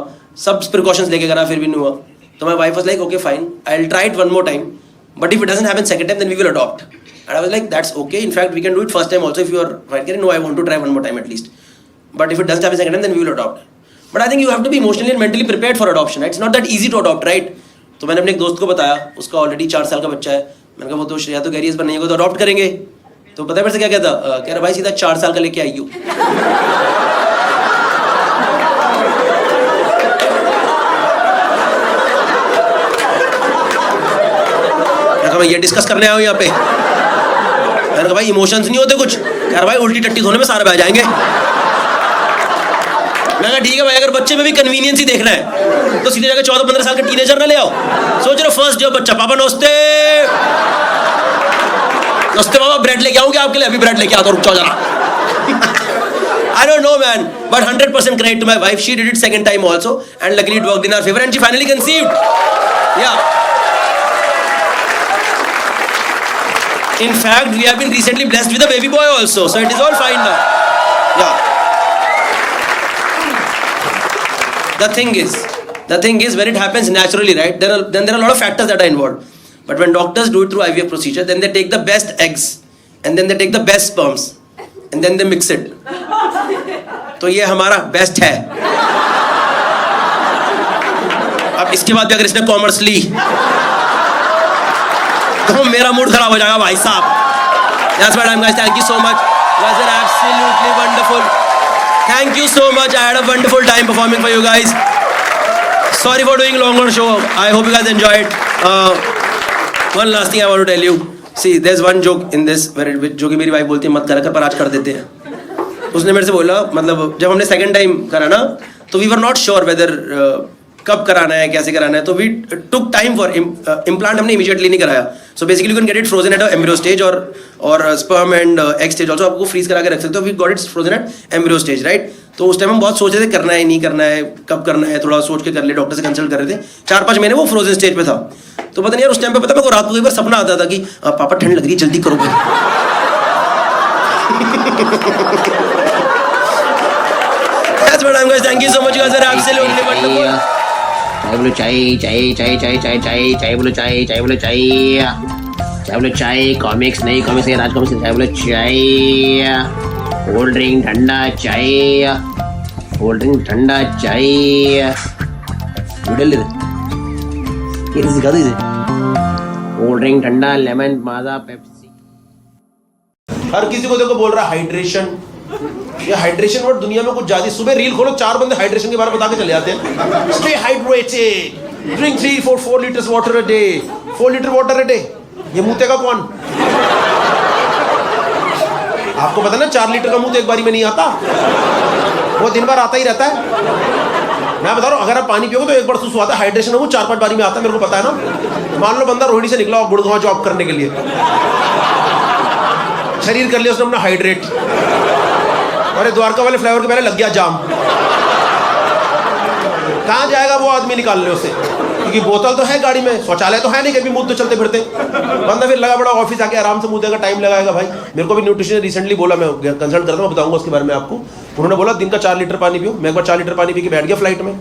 Speaker 1: सब प्रिकॉशंस लेके करा, फिर भी नहीं हुआ. तो my wife was like okay fine, I will try it one more time, but if it doesn't happen second time then we will adopt. And I was like, that's okay. In fact, we can do it first time also if you are fine. No, I want to try one more time at least. But if it doesn't happen second time, then we will adopt. But I think you have to be emotionally and mentally prepared for adoption. It's not that easy to adopt, right? तो मैंने अपने एक दोस्त को बताया, उसका ऑलरेडी 4 साल का बच्चा है. मैंने कहा वो तो श्रेया तो कह रही है इस बार नहीं होगा तो अडॉप्ट करेंगे. तो पता है मेरे से क्या कहता? कह रहा भाई सीधा 4 साल का लेके आई हो. मैं ये डिस्कस करने आया हूँ यहाँ पे. मैंने कहा भाई इमोशंस नहीं होते कुछ? यार भाई उल्टी टट्टी धोने में सारे बह जाएंगे. मैं कहा ठीक है भाई, अगर बच्चे में भी कन्वीनियंस ही देखना है तो सीधे जाकर 14-15 साल का टीनेजर ना ले आओ. सोच रहे फर्स्ट जो बच्चा, पापा नमस्ते नमस्ते पापा, ब्रेड लेके आऊँगी आपके लिए, अभी ब्रेड लेके आता हूँ, रुक जाओ जरा. I don't know man, but 100% credit to my wife. She did it second time also, and luckily it worked in our favor, and she finally conceived. Yeah. In fact, we have been recently blessed with a baby boy also, so it is all fine now. Yeah. The thing is, when it happens naturally, right? Then there are a lot of factors that are involved. But when doctors do it through IVF procedure, then they take the best eggs, and then they take the best sperms, and then they mix it. तो ये हमारा बेस्ट है. अब इसके बाद भी अगर इसने कॉमर्स ली तो मेरा मूड खराब हो जाएगा भाई साहब. That's my time guys, thank you so much. You guys are absolutely wonderful. Thank you so much. I had a wonderful time performing for you guys. Sorry for doing longer show. I hope you guys enjoyed. One last thing I want to tell you. See, there's one joke in this जो कि मेरी वाइफ बोलती है मत करा कर, पर आज कर देते हैं. उसने मेरे से बोला, मतलब जब हमने सेकंड टाइम करा ना, तो we were not sure whether कब कराना है, कैसे कराना है, तो we took time for implant. हमने इमीडिएटली नहीं कराया. So basically you can get it frozen at embryo stage और sperm and egg stage also. आपको फ्रीज करा के रख सकते हो. We got it frozen at embryo stage, right? तो उस टाइम हम बहुत सोच रहे थे करना है नहीं करना है, कब करना है, थोड़ा सोच के कर ले. डॉक्टर से कंसल्ट कर रहे थे. 4-5 महीने वो फ्रोजन स्टेज पे था. तो पता नहीं यार उस टाइम पे पता मेरे को रात को एक बार सपना आता था कि पापा ठंड लग रही है जल्दी करो भाई. That's what I'm guys. Thank you so much. You guys are absolutely wonderful. चाय बोलो चाय चाय चाय चाय चाय चाय चाय बोलो चाय चाय बोलो चाय चाय बोलो चाय कॉमिक्स नहीं कॉमिक्स नहीं राज कॉमिक्स चाय बोलो चाय कोल्ड ड्रिंक ठंडा चाय कोल्ड ड्रिंक ठंडा चाय ले ये सिखा दीजिए कोल्ड ड्रिंक ठंडा लेमन माजा पेप्सी।
Speaker 4: हर किसी को देखो बोल रहा है हाइड्रेशन। ये हाइड्रेशन वर्ड दुनिया में कुछ ज्यादा। सुबह रील खोलो 4 बंदे हाइड्रेशन के बारे में बता के चले जाते हैं। Stay hydrated, drink 3-4 litres water a day, 4 litre water a day. ये मुंह का कौन? आपको पता ना 4 लीटर का मुंह एक बारी में नहीं आता, वो दिन भर आता ही रहता है। मैं बता रहा हूँ अगर आप पानी पियोगे तो एक बार सुसु आता है। हाइड्रेशन वो 4-5 बारी में आता है, मेरे को पता है ना। मान लो बंदा रोहिणी से निकला और गुड़गांव जॉब करने के लिए, शरीर कर लिया उसने अपना हाइड्रेट, अरे द्वारका वाले फ्लाईओवर के पहले लग गया जाम। कहाँ जाएगा वो आदमी निकालने उसे, क्योंकि बोतल तो है गाड़ी में, शौचालय तो है नहीं कभी मुंह तो चलते फिरते। बंदा फिर लगा बड़ा ऑफिस आके आराम से मुंह देगा, टाइम लगाएगा। भाई मेरे को भी न्यूट्रिशन रिसेंटली बोला, मैं कंसल्ट करता हूँ, बताऊंगा उसके बारे में आपको। उन्होंने बोला दिन का 4 लीटर पानी पियो। मैं एक बार 4 लीटर पानी पी के बैठ गया फ्लाइट में।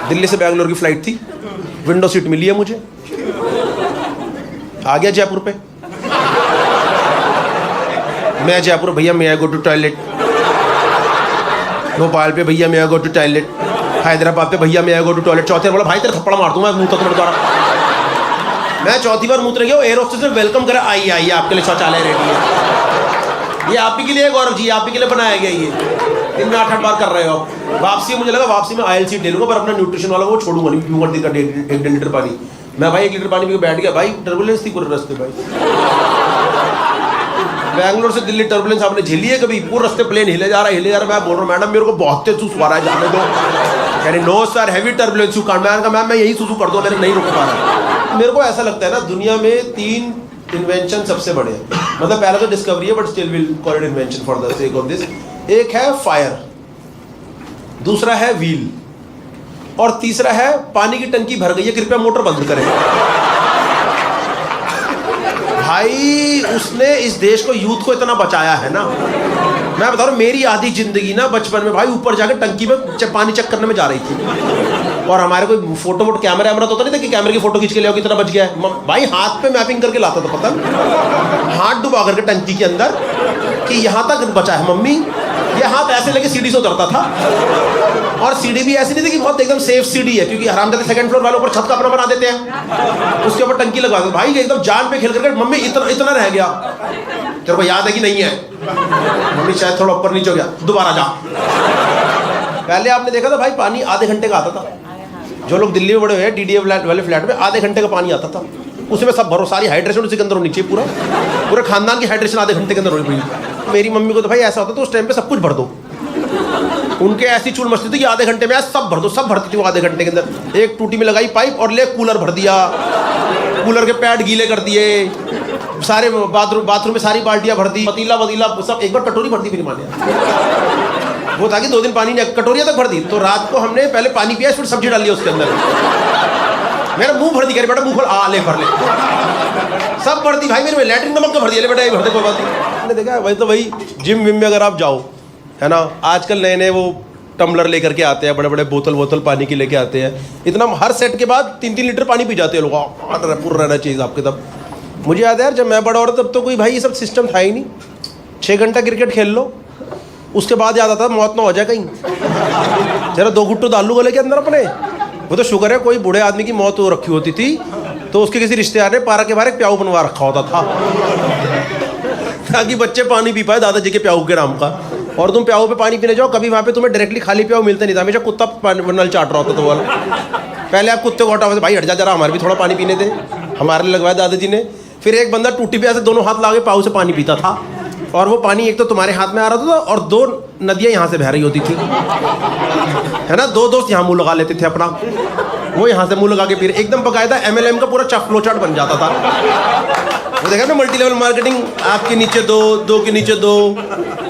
Speaker 4: दिल्ली से बैंगलोर की फ्लाइट थी, विंडो सीट मिली है मुझे, आ गया जयपुर पे। मैं जयपुर, भैया मैं आई गो टू टॉयलेट। भोपाल पे भैया मैं आई गो टू टॉयलेट। हैदराबाद पे भैया मैं आई गो टू टॉयलेट। चौथी बार बोला भाई तेरा थप्पड़ मार दूंगा मुंह तक तुम्हारे द्वारा। मैं चौथी बार मूत्र गया, एयर होस्टेस ने वेलकम करा, आइए आइए आपके लिए शौचालय रेडी है। ये आप ही के लिए गौरव जी, आप ही के लिए बनाया गया। ये दिन में 8-8 बार कर रहे हो आप। वापसी मुझे लगा वापसी में IL सीट ले लूंगा, पर अपना न्यूट्रिशन वाला वो छोड़ूंगा नहीं, पीऊंगा दिन का 1.5 लीटर पानी। मैं भाई 1 लीटर पानी पी के बैठ गया। भाई टर्बुलेंस थी पूरे रास्ते भाई। बैंगलोर से दिल्ली टर्बुलेंस आपने झेली है कभी? पूरे रास्ते प्लेन हिले जा रहा है, हिले जा रहा है। मैं बोल रहा हूँ मैडम मेरे को बहुत तेज सुसु आ रहा है, जाने दो। कह रही no sir heavy turbulence you can't. मैंने कहा मैम मैं यही सुसु कर दूँ, मैंने नहीं रुक पा रहा। मेरे को ऐसा लगता है ना दुनिया में 3 इन्वेंशन सबसे बड़े हैं। मतलब पहला तो डिस्कवरी है, but still will call it invention for the sake of this. एक है फायर, दूसरा है व्हील, और तीसरा है पानी की टंकी भर गई है कृपया मोटर बंद करें। भाई उसने इस देश को, यूथ को इतना बचाया है ना। मैं बता रहा हूँ मेरी आधी जिंदगी ना बचपन में भाई ऊपर जाकर टंकी में पानी चेक करने में जा रही थी। और हमारे कोई फोटो कैमरा तो होता नहीं था कि कैमरे की फोटो खींच के ले आओ कितना बच गया है। भाई हाथ पे मैपिंग करके लाता था, पता, हाथ डुबा करके टंकी के अंदर कि यहाँ तक बचा है मम्मी। ये हाथ ऐसे लेके सीढ़ी से उतरता था, और सीढ़ी भी ऐसी नहीं थी कि बहुत एकदम सेफ सीढ़ी है, क्योंकि हरामजादे 2nd फ्लोर वालों ऊपर छत का अपना बना देते हैं, उसके ऊपर टंकी लगवा दो। भाई एकदम जान पे खेल करके मम्मी इतना रह गया, तेरे को याद है कि नहीं है? मम्मी शायद थोड़ा ऊपर नीचे हो गया, दोबारा जा। पहले आपने देखा था भाई पानी आधे घंटे का आता था। जो लोग दिल्ली में बड़े हुए DDA वाले फ्लैट में आधे घंटे का पानी आता था, उसमें सब भरो, सारी हाइड्रेशन उसी के अंदर होनी चाहिए। पूरे खानदान की हाइड्रेशन आधे घंटे के अंदर होनी चाहिए। मेरी मम्मी को तो भाई ऐसा होता था उस टाइम पे सब कुछ भर दो। उनके ऐसी चूल मचती थी कि आधे घंटे में सब भर दो, सब भरती थी वो आधे घंटे के अंदर। एक टूटी में लगाई पाइप और ले कूलर भर दिया, कूलर के पैड गीले कर दिए, सारे बाथरूम में सारी बाल्टियां भर दी, पतीला सब। एक बार कटोरी भर दी मेरी माँ ने, वो था कि 2 दिन पानी नहीं, कटोरियां तक भर दी। तो रात को हमने पहले पानी पिया, फिर सब्जी डाली उसके अंदर। मेरा मुंह भर दी, कह बेटा मुंह खोल, ले भर ले, सब भर दी भाई। मेरे लैट्रिन नमक तो भर दिया, ले बेटा ये भर दे, कोई बात नहीं। मैंने देखा वही तो वही जिम विम में अगर आप जाओ है ना, आजकल नए वो टम्बलर लेकर के आते हैं, बड़े बड़े बोतल पानी की लेके आते हैं। इतना हर सेट के बाद 3-3 लीटर पानी पी जाते हैं लोग, पूरा रहना चाहिए आपके। तब मुझे याद है यार जब मैं बड़ा हो रहा तब तो कोई भाई ये सब सिस्टम था ही नहीं। 6 घंटा क्रिकेट खेल लो, उसके बाद याद आता मौत ना हो जाए कहीं, जरा 2 गुट्टू डालू गले के अंदर अपने। वो तो शुक्र है कोई बूढ़े आदमी की मौत हो रखी होती थी तो उसके किसी रिश्तेदार ने पारा के बाहर एक प्याऊ बनवा रखा होता था ताकि बच्चे पानी पी पाए दादाजी के प्याऊ के नाम का। और तुम प्याऊ पे पानी पीने जाओ, कभी वहाँ पे तुम्हें डायरेक्टली खाली प्याऊ मिलता नहीं था, हमेशा कुत्ता नल चाट रहा होता था वो। पहले आप कुत्ते को हटाओ, भाई हट जा जरा, हमारे भी थोड़ा पानी पीने थे, हमारे लिए लगवाया दादाजी ने। फिर एक बंदा टूटी पे ऐसे दोनों हाथ लाके पाऊ से पानी पीता था, और वो पानी एक तो तुम्हारे हाथ में आ रहा था और 2 नदियाँ यहाँ से बह रही होती थी, है ना। 2 दोस्त यहाँ मुँह लगा लेते थे अपना, वो यहाँ से मुँह लगा के पी रहे, एकदम बकायदा MLM का पूरा फ्लो चार्ट बन जाता था। वो देखा ना मल्टी लेवल मार्केटिंग, आपके नीचे 2 के नीचे 2,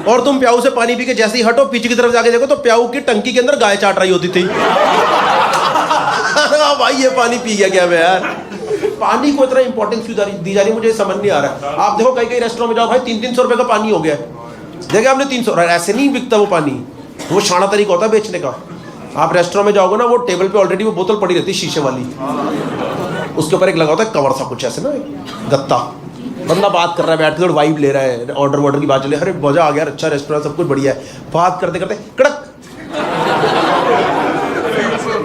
Speaker 4: और तुम प्याऊ से पानी पी के जैसे ही हटो पीछे की तरफ जाके देखो तो प्याऊ की टंकी के अंदर गाय चाट रही होती थी। भाई ये पानी पी गया क्या मैं यार? पानी को इतना इंपॉर्टेंस क्यों दी जा रही मुझे समझ नहीं आ रहा। आप देखो कई रेस्टोरेंट में जाओ भाई 300-300 रुपए का पानी हो गया, देखा आपने 300। ऐसे नहीं बिकता वो पानी, वो शाना तरीका होता है बेचने का। आप रेस्टोरेंट में जाओगे ना, वो टेबल पे ऑलरेडी वो बोतल पड़ी रहती है शीशे वाली, उसके ऊपर एक लगा होता है कवर सा कुछ ऐसे ना, गत्ता, बंदा बात कर रहा है बैठ के, वाइब ले रहा है, ऑर्डर की बात चले, अरे मजा आ गया, अच्छा रेस्टोरेंट सब कुछ बढ़िया है, बात करते करते कड़क,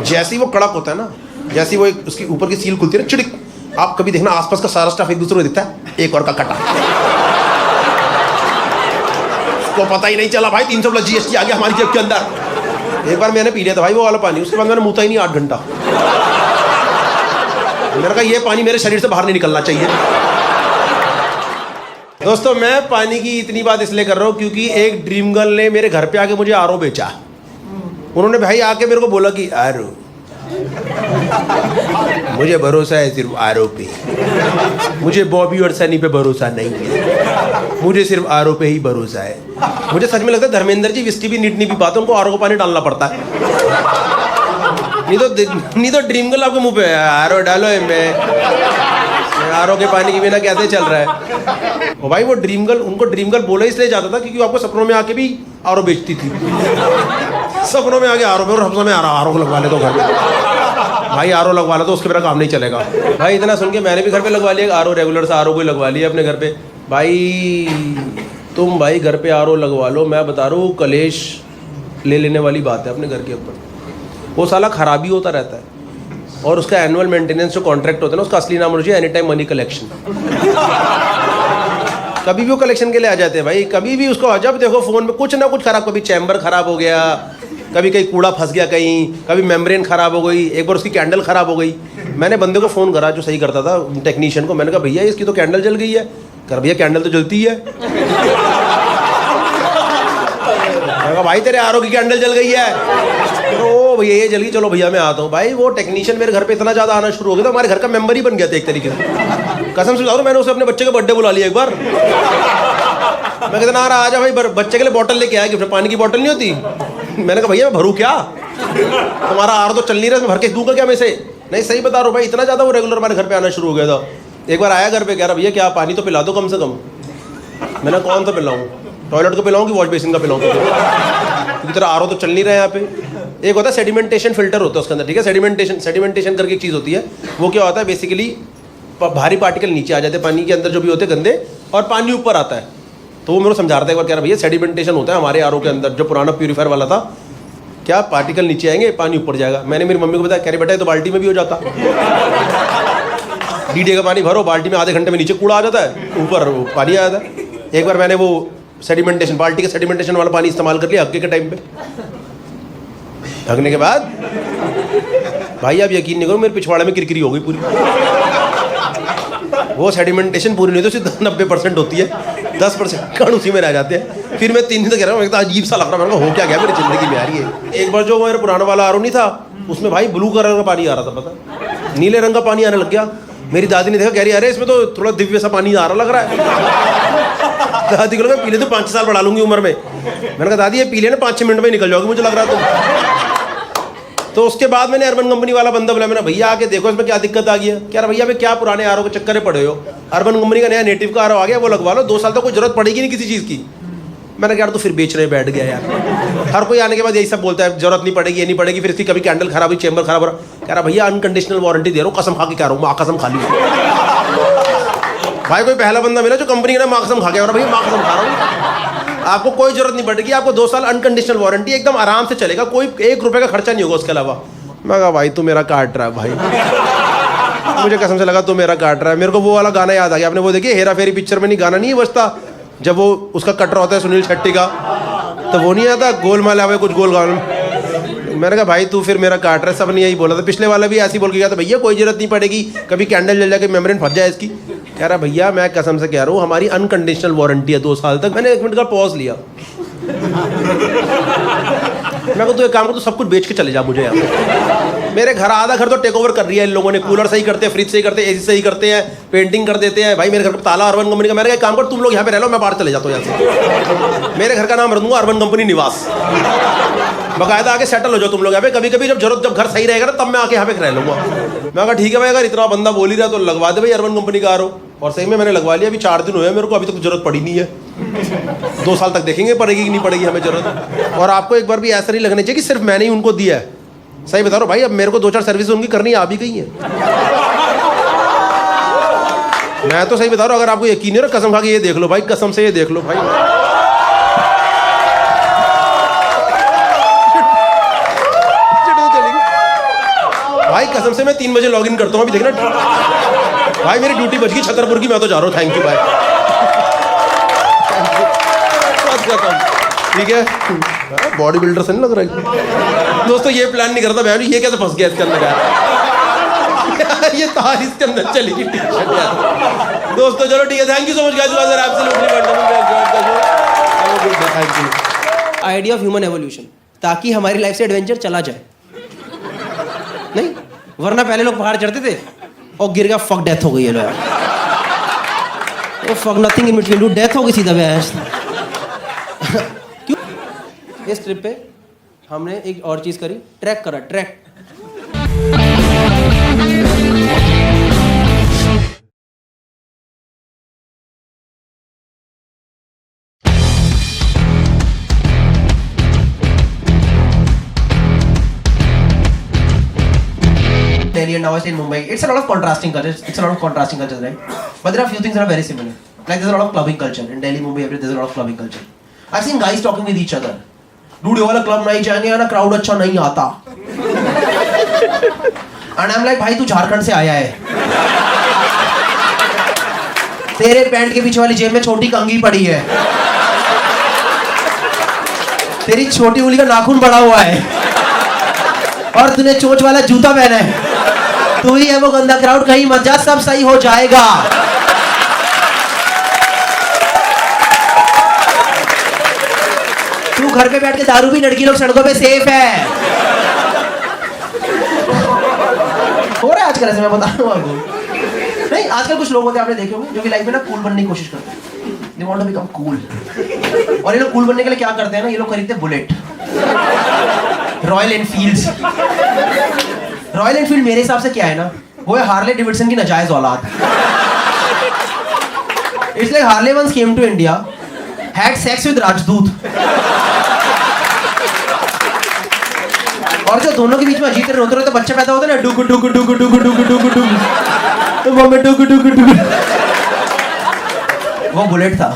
Speaker 4: जैसे ही वो कड़क होता है ना, जैसे ही वो उसकी ऊपर की सील खुलती है ना, चिड़िक, आप कभी देखना आसपास का सारा स्टाफ एक दूसरे को दिखता है, एक और का कटा, उसको पता ही नहीं चला भाई 300 प्लस GST आ गया हमारी जेब के अंदर। एक बार मैंने पी लिया था भाई वो वाला पानी, उसके बाद मैंने मुँह ही नहीं 8 घंटा। मैंने कहा ये पानी मेरे शरीर से बाहर नहीं निकलना चाहिए। दोस्तों मैं पानी की इतनी बात इसलिए कर रहा हूँ क्योंकि एक ड्रीम गर्ल ने मेरे घर पे आके मुझे RO बेचा। उन्होंने भाई आके मेरे को बोला कि RO, मुझे भरोसा है सिर्फ RO पे, मुझे बॉबी और सनी पे भरोसा नहीं है, मुझे सिर्फ RO पे ही भरोसा है। मुझे सच में लगता है धर्मेंद्र जी विस्की भी नीट नहीं पी पाते, उनको RO का पानी डालना पड़ता है। नहीं तो ड्रीम गर्ल आपके मुंह पे RO डालो, RO के पानी के बिना कैसे चल रहा है। और भाई वो ड्रीम गर्ल, उनको ड्रीम गर्ल बोला इसलिए जाता था क्योंकि वो आपको सपनों में आके भी RO बेचती थी। सपनों में आगे RO पे, और हफ्सों में RO को लगवा ले तो घर में भाई RO लगवा लो तो उसके बिना काम नहीं चलेगा। भाई इतना सुन के मैंने भी घर पे लगवा लिया RO, रेगुलर सा RO को लगवा लिया अपने घर पे। भाई तुम भाई घर पे RO लगवा लो, मैं बता रहा हूँ कलेश ले लेने वाली बात है अपने घर के ऊपर। वो साला खराबी होता रहता है और उसका एनुअल मेंटेनेंस जो कॉन्ट्रैक्ट होता है ना, उसका असली नाम मुझे एनी टाइम मनी कलेक्शन। कभी भी वो कलेक्शन के लिए आ जाते हैं भाई, कभी भी उसको जब देखो फोन में कुछ ना कुछ खराब, कभी चैम्बर खराब हो गया, कभी कहीं कूड़ा फंस गया कहीं, कभी मेम्ब्रेन खराब हो गई, एक बार उसकी कैंडल खराब हो गई। मैंने बंदे को फ़ोन करा जो सही करता था, टेक्नीशियन को, मैंने कहा भैया इसकी तो कैंडल जल गई है। कर भैया कैंडल तो जलती है। मैंने कहा भाई तेरे RO की कैंडल जल गई है। ओ भैया ये जल गई, चलो भैया मैं आता हूँ। भाई वो टेक्नीशियन मेरे घर पे इतना ज़्यादा आना शुरू हो गया था, हमारे घर का मेंबर ही बन गया था एक तरीके से। कसम से बता रहा हूँ, मैंने उसे अपने बच्चे का बर्थडे बुला लिया एक बार। मैं कहता ना आ जा भाई, बच्चे के लिए बॉटल लेके आया, गिफ्ट पानी की बॉटल नहीं होती। मैंने कहा भैया मैं भरूँ क्या, तुम्हारा RO तो चल नहीं रहा, मैं भर के दूंगा क्या मैं से? नहीं सही बता रहा हूँ भाई, इतना ज़्यादा वो रेगुलर हमारे घर पे आना शुरू हो गया था। एक बार आया घर पे, कह रहा भैया क्या पानी तो पिला दो कम से कम। मैंने कौन सा पिलाऊँ, टॉयलेट को पिलाऊँ कि वॉश बेसिन का पिलाऊँ? क्योंकि तेरा RO तो चल नहीं रहा है यहाँ पे। एक होता है सेडिमेंटेशन फिल्टर होता है उसके अंदर, ठीक है, सेडिमेंटेशन करके एक चीज़ होती है। वो क्या होता है बेसिकली, भारी पार्टिकल नीचे आ जाते हैं पानी के अंदर जो भी होते हैं गंदे, और पानी ऊपर आता है। तो वो मेरे को समझा रहा था एक बार, कह रहा भैया सेडिमेंटेशन होता है हमारे RO के अंदर, जो पुराना प्यूरीफायर वाला था, क्या पार्टिकल नीचे आएंगे पानी ऊपर जाएगा। मैंने मेरी मम्मी को बताया, कह रही बेटा तो बाल्टी में भी हो जाता। DDA का पानी भरो, बाल्टी में आधे घंटे में नीचे कूड़ा आ जाता है, ऊपर पानी आ जाता है। एक बार मैंने वो सेडिमेंटेशन, बाल्टी के सेडिमेंटेशन वाला पानी इस्तेमाल कर लिया हक्के के टाइम पे। ढकने के बाद भाई आप यकीन नहीं करो, मेरे पिछवाड़े में किरकिरी हो गई पूरी। वो सेडिमेंटेशन पूरी नहीं तो सिर्फ 90% होती है, 10% कण उसी में रह जाते हैं। फिर मैं 3 दिन तक कह रहा हूँ, अजीब सा लग रहा है, हो क्या गया मेरी जिंदगी में आ रही है। एक बार जो मेरा पुराना वाला RO नहीं था, उसमें भाई ब्लू कलर का पानी आ रहा था, पता नीले रंग का पानी आने लग गया। मेरी दादी ने देखा, कह रही अरे इसमें तो थोड़ा दिव्य सा पानी आ रहा लग रहा है। दादी को लगा पीले तो 5 साल बढ़ा लूंगी उम्र में। मैंने कहा दादी ये पीले ना 5-6 मिनट में निकल जाओगे, मुझे लग रहा है। तो उसके बाद मैंने अर्बन कंपनी वाला बंदा बुलाया, मैंने भैया आके देखो इसमें क्या दिक्कत आ गई है। क्या भैया मैं क्या पुराने RO के चक्कर में पड़े हो, अर्बन कंपनी का नया नेटिव का RO आ गया, वो लगवा लो, 2 साल तक कोई जरूरत पड़ेगी नहीं किसी चीज़ की। मैंने कहा यार तो फिर बेच रहे बैठ गया यार। हर कोई आने के बाद यही सब बोलता है, जरूरत नहीं पड़ेगी, ये नहीं पड़ेगी, फिर इसकी कभी कैंडल खराब हुई, चेंबर खराब हो रहा। कह रहा भैया अनकंडीशनल वारंटी दे रहा हूँ, कसम खा के कह रहा हूँ, माँ कसम खा ली। भाई कोई पहला बंदा मिला जो कंपनी का माँ कसम खा गया, भैया माँ कसम खा रहा हूँ, आपको कोई जरूरत नहीं पड़ेगी, आपको 2 साल अनकंडीशनल वारंटी, एकदम आराम से चलेगा, कोई 1 रुपये का खर्चा नहीं होगा उसके अलावा। मैं कहा भाई तू मेरा काट रहा है भाई, मुझे कसम से लगा तू मेरा काट रहा है। मेरे को वो वाला गाना याद आ गया, आपने वो देखिए हेरा फेरी पिक्चर में नहीं गाना नहीं बजता, जब वो उसका कट रहा होता है सुनील शेट्टी का, तो वो नहीं आता गोलमाल आवे कुछ गोल गाल। मैंने कहा भाई तू फिर मेरा काट रहा है, सब ने यही बोला था। पिछले वाला भी ऐसे ही बोल के गया था, भैया कोई जरूरत नहीं पड़ेगी, कभी कैंडल जल जाए, मेम्ब्रेन फंस जाए इसकी। कह रहा भैया मैं कसम से कह रहा हूँ हमारी अनकंडीशनल वारंटी है 2 साल तक। मैंने 1 मिनट का पॉज लिया, मैं को तो एक काम कर, तो सब कुछ बेच के चले जा मुझे यार। मेरे घर आधा घर तो टेक ओवर कर रही है इन लोगों ने, कूलर सही करते हैं, फ्रिज सही करते हैं, AC सही करते हैं, पेंटिंग कर देते हैं। भाई मेरे घर पर ताला अर्बन कंपनी का। मैंने कहा काम कर तुम लोग यहाँ पे रह लो, मैं बाहर चले जाता हूँ यहाँ से। मेरे घर का नाम रख दूंगा अर्बन कंपनी निवास, बाकायदा आके सेटल हो जाओ तुम लोग यहाँ पे। कभी कभी जब घर सही रहेगा ना तब मैं आके यहाँ पे रह लूंगा। मैं कहा ठीक है भाई, अगर इतना बंदा बोल ही रहा तो लगवा दे भाई अर्बन कंपनी का RO। और सही में मैंने लगवा लिया, अभी 4 दिन हुए मेरे को, अभी तक जरूरत पड़ी नहीं है। 2 साल तक देखेंगे पड़ेगी कि नहीं पड़ेगी हमें जरूरत। और आपको एक बार भी ऐसा नहीं लगना चाहिए कि सिर्फ मैंने ही उनको दिया है, सही बता रहा हूँ भाई, अब मेरे को 2-4 सर्विस उनकी करनी आ भी गई है। मैं तो सही बता रहा हूँ, अगर आपको यकीन नहीं हो कसम खा के ये देख लो भाई, कसम से ये देख लो भाई। भाई कसम से मैं 3 बजे लॉगिन करता हूँ, अभी देखना भाई मेरी ड्यूटी बच गई छतरपुर की, मैं तो जा रहा हूँ। थैंक यू भाई, ठीक है। बॉडी बिल्डर से नहीं लग रहा है दोस्तों, ये प्लान नहीं करता मैं, ये कैसे फंस गया इसके अंदर यार। ये तार इसके अंदर चली गई टी-शर्ट यार। दोस्तों चलो ठीक है, thank you so much guys, was absolutely wonderful, thank you.
Speaker 5: Idea of human evolution, ताकि हमारी लाइफ से एडवेंचर चला जाए, नहीं वरना पहले लोग पहाड़ चढ़ते थे और गिर गया, फक डेथ हो गई है लो यार, वो fuck nothing in between, do death हो गई सीधा बहस। क्यों इस ट्रिप पे हमने एक और चीज करी, ट्रैक करा, track. Delhi and now I stay in Mumbai. It's a lot of contrasting cultures. It's a lot of contrasting cultures, right? But there are a few things that are very similar. Like there's a lot of clubbing culture in Delhi, Mumbai. There's a lot of clubbing culture. I've seen guys talking with each other. Dude, ये वाला क्लब नहीं जाएंगे ना, क्राउड अच्छा नहीं आता। And I'm like, भाई तू झारखंड से आया है, तेरे पैंट के पीछे वाली जेब में छोटी कंघी पड़ी है, तेरी छोटी उंगली का नाखून बड़ा हुआ है, और तूने चोंच वाला जूता पहना है। तू ही है वो गंदा क्राउड, कहीं मत जा, सब सही हो जाएगा। तू घर पे बैठ के दारू भी, लड़की लोग सड़कों पे सेफ है। हो रहा है आजकल ऐसे, मैं बता रहा हूँ आपको। नहीं आजकल कुछ लोग होते हैं, आपने देखे होंगे, जो कि लाइफ में ना कूल बनने की कोशिश करते हैं। They want to become cool. और ये लोग कूल बनने के लिए क्या करते हैं ना, ये लोग खरीदते हैं bullet, royal Enfields. Royal Enfield मेरे हिसाब से क्या है ना, वो है हार्ले डेविडसन की नाजायज औलाद। It's like Harley once came to India, had sex with राजदूत, और जो दोनों के बीच में अजीत रोते रोते बच्चे पैदा होते हैं ना, डुक डुक डुक डुक डुक डुक डुक, तो वो में डुक डुक डुक, वो बुलेट था।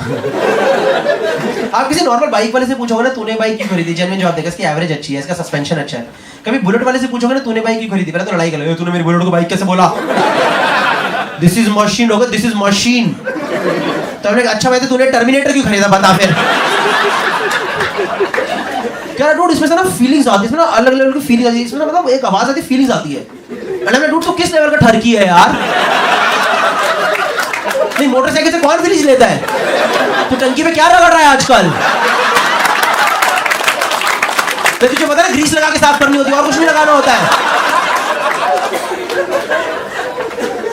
Speaker 5: आप किसी नॉर्मल बाइक वाले से पूछोगे ना, तूने बाइक क्यों खरीदी, जेन्युइन जवाब देगा, इसकी एवरेज अच्छी है, इसका सस्पेंशन अच्छा है। कभी बुलेट वाले से पूछोगे ना, तूने बाइक क्यों खरीदी, पहले तो लड़ाई कर लो, तूने मेरी बुलेट को बाइक कैसे बोला, दिस इज मशीन होगा, दिस इज मशीन। तो हमने अच्छा भाई, तूने टर्मिनेटर क्यों खरीदा, बता फिर। क्या डूड, इसमें से ना फीलिंग्स आती है, इसमें ना अलग लेवल की फीलिंग आती है, इसमें ना मतलब एक आवाज आती है, फीलिंग्स आती है। अरे डूड, तो किस लेवल का ठरकी है यार। नहीं मोटरसाइकिल से कौन फीलिंग्स लेता है, तो टंकी पे क्या रगड़ रहा है आजकल। तो तुझे पता है ग्रीस लगा के साफ करनी होती है, और कुछ नहीं लगाना होता है।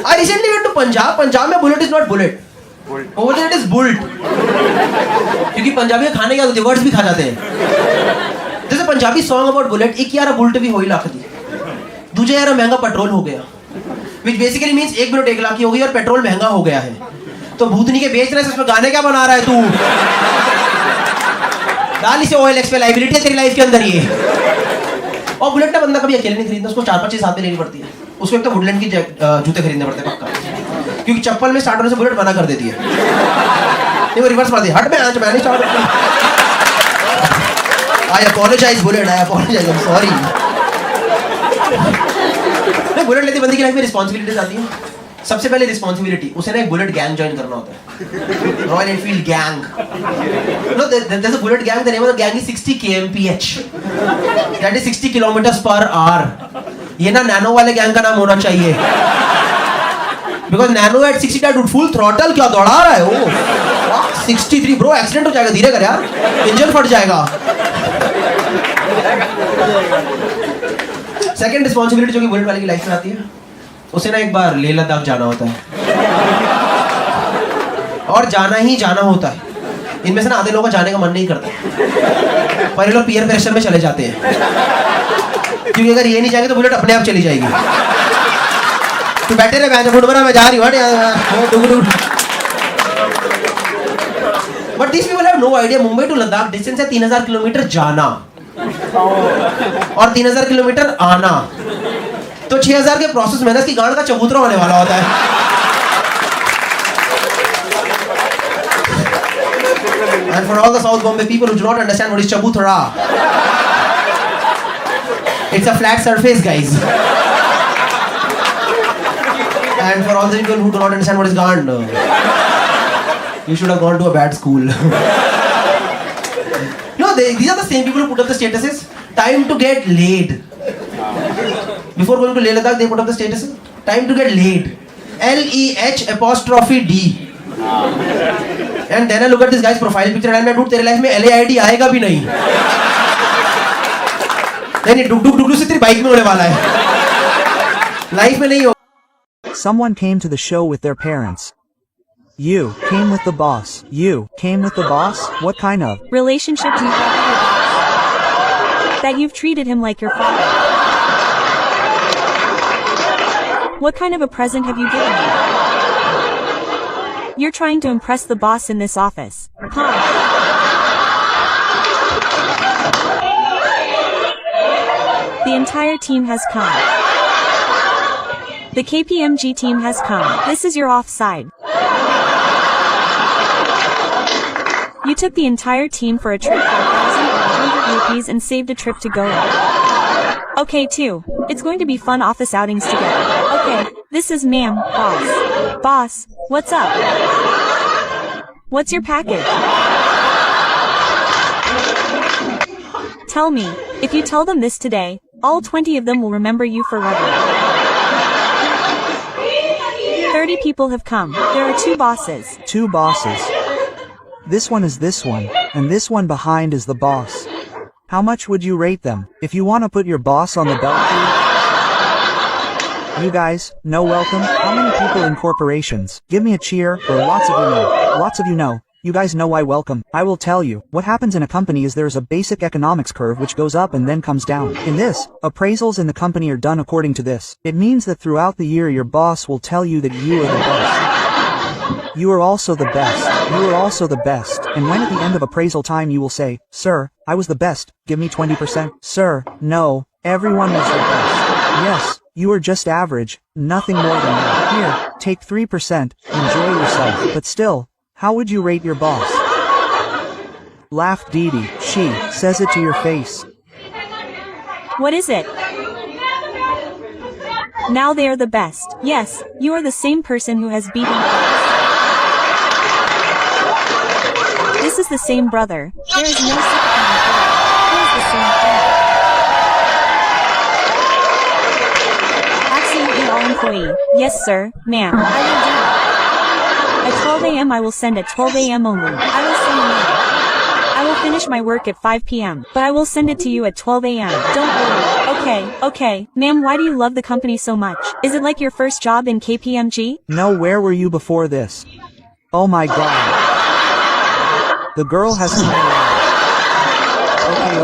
Speaker 5: I recently went to Punjab. Punjab में bullet is not bullet, over there it is bult, क्योंकि पंजाबी में खाने क्या होते हैं, वर्ड्स भी खा जाते हैं। जैसे पंजाबी सॉन्ग अबाउट बुलेट, एक यार बुलेट भी हो ही लाख दी, दूजे यार महंगा पेट्रोल हो गया, which basically means 1 minute 1 lakh की हो गई और पेट्रोल महंगा हो गया है। तो भूतनी के बेच रहे हैं, इसमें गाने क्या बना रहा है तू। डाल इसे OLX पे, लाइबिलिटी है तेरी लाइफ के अंदर ये। और बुलेट ना बंदा कभी अकेले नहीं खरीदना, उसको 4-5 चीज साथ में लेनी पड़ती है। उसको एक तो वुडलैंड की जूते खरीदने पड़ते हैं पक्का, क्योंकि चप्पल में स्टार्ट होने से बुलेट मना कर देती है। नहीं वो रिवर्स मारती है, हट में आज मैंने start. I apologize bullet, I apologize, I am sorry. नहीं बुलेट लेती बंदी की लाइफ में रिस्पांसिबिलिटीज आती है। सबसे पहले रिस्पांसिबिलिटी, उसे ना एक बुलेट गैंग ज्वाइन करना होता है, Royal Enfield gang. No there is a bullet gang, the name of the gang is 60 kmph, that is 60 km/h। ये ना नैनो वाले गैंग का नाम होना चाहिए, because Nano at 60 dude full throttle, क्या दौड़ा रहा है वो। 63 ब्रो, एक्सीडेंट हो जाएगा, धीरे कर यार, इंजन फट जाएगा। सेकंड रिस्पांसिबिलिटी जो कि बुलेट वाले की लाइफ में आती है, उसे ना एक बार लेह लद्दाख जाना होता है, और जाना ही जाना होता है। इनमें से ना आधे लोगों का जाने का मन नहीं करता, पर ये लोग पीयर प्रेशर में चले जाते हैं, क्योंकि अगर ये नहीं जाएंगे तो बुलेट अपने आप चली जाएगी। तो बैठे रहे, मैं जा रही हूँ। But this people have no idea, Mumbai to Ladakh distance है 3000 किलोमीटर जाना, और 3000 किलोमीटर आना, तो 6000 के प्रोसेस में ना इसकी गांड का चबूतरा होने वाला होता है। And for all the South Bombay people who do not understand what is chabuthara, it's a flat surface, guys. And for all the people who do not understand what is gand, you should have gone to a bad school. No, these are the same people who put up the statuses. Time to get laid. Before going to Leh Ladakh, they put up the statuses. Time to get laid. LEH''D. And then I look at this guy's profile picture and I dude, तेरे life में LAID आएगा भी नहीं। नहीं डुक से तेरी बाइक में होने वाला है। लाइफ में नहीं हो।
Speaker 6: Someone came to the show with their parents. You came with the boss. You came with the boss? What kind of
Speaker 7: relationship do you have with your boss? That you've treated him like your father. What kind of a present have you given him? You're trying to impress the boss in this office. Huh? The entire team has come. The KPMG team has come. This is your offside. You took the entire team for a trip for 1,100 rupees and saved a trip to Goa. Okay, too. It's going to be fun office outings together. Okay, this is ma'am, boss. Boss, what's up? What's your package? Tell me, if you tell them this today, all 20 of them will remember you forever. 30 people have come. There are 2 bosses.
Speaker 6: 2 bosses? This one is this one, and this one behind is the boss. How much would you rate them, if you want to put your boss on the balcony? You guys, no welcome? How many people in corporations? Give me a cheer, or lots of you know. Lots of you know. You guys know why welcome. I will tell you, what happens in a company is there is a basic economics curve which goes up and then comes down. In this, appraisals in the company are done according to this. It means that throughout the year your boss will tell you that you are the best. You are also the best. You are also the best. And when at the end of appraisal time you will say, Sir, I was the best, give me 20%. Sir, no, everyone was the best. Yes, you are just average, nothing more than that. Here, take 3%, enjoy yourself. But still, how would you rate your boss? Laughed Dee Dee. She says it to your face.
Speaker 7: What is it? Now they are the best. Yes, you are the same person who has beaten us. This is the same brother. There is no second brother. He is the same thing. Absolutely all employee. Yes sir, ma'am. I will do it. At 12 a.m. I will send at 12 a.m. only. I will send now. I will finish my work at 5 p.m. But I will send it to you at 12 a.m. Don't worry. Okay. Ma'am, why do you love the company so much? Is it like your first job in KPMG?
Speaker 6: No, where were you before this? Oh my god. The girl has come around.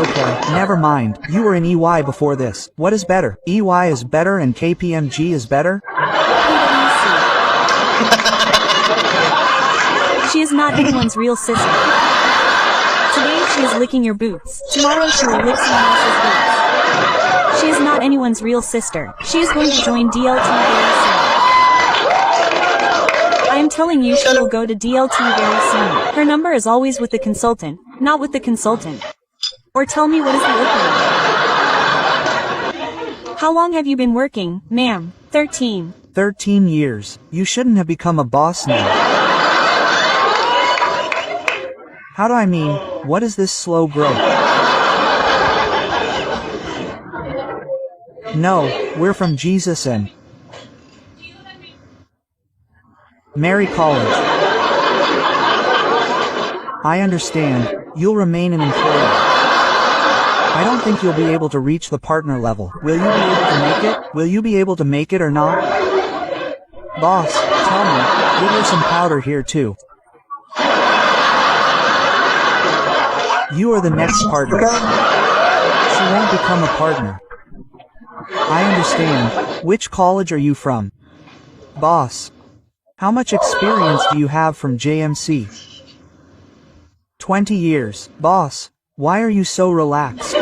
Speaker 6: Okay, never mind. You were in EY before this. What is better? EY is better and KPMG is better?
Speaker 7: She is not anyone's real sister. Today she is licking your boots. Tomorrow she will lick someone else's boots. She is not anyone's real sister. She is going to join DLT very soon. I am telling you she will go to DLT very soon. Her number is always with the consultant, not with the consultant. Or tell me what is the opening. How long have you been working, ma'am? 13.
Speaker 6: 13 years. You shouldn't have become a boss now. How do I mean, what is this slow growth? No, we're from Jesus and Mary College. I understand, you'll remain an employee. I don't think you'll be able to reach the partner level. Will you be able to make it? Will you be able to make it or not? Boss, tell me, give her some powder here too. You are the next partner. She won't become a partner. I understand. Which college are you from? Boss. How much experience do you have from JMC? 20 years. Boss, why are you so relaxed?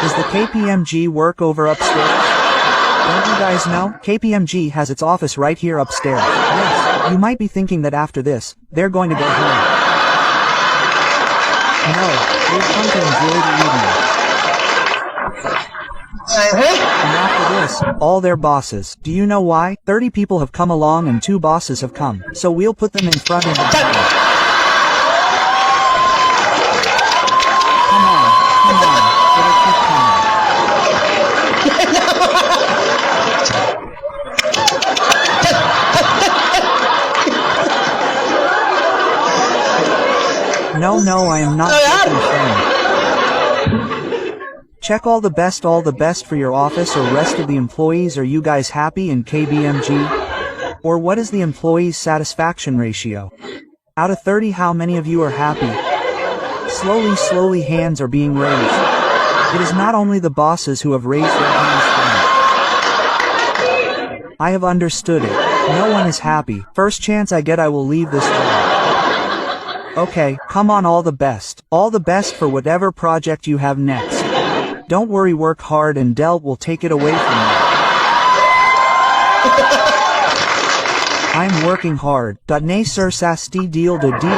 Speaker 6: Does the KPMG work over upstairs? Don't you guys know? KPMG has its office right here upstairs. Yes, you might be thinking that after this, they're going to go home. No, they've come to enjoy the evening. And after this, all their bosses. Do you know why? 30 people have come along and 2 bosses have come. So we'll put them in front of the Come on, it'll keep coming. No, I am not joking, friend. Check all the best for your office or rest of the employees. Are you guys happy in KBMG? Or what is the employees' satisfaction ratio? Out of 30, how many of you are happy? Slowly, hands are being raised. It is not only the bosses who have raised their hands. I have understood it. No one is happy. First chance I get, I will leave this job. Okay, come on, all the best. All the best for whatever project you have next. Don't worry, work hard and Dell will take it away from you. I'm working hard. Nay sir sasti deal to deal all these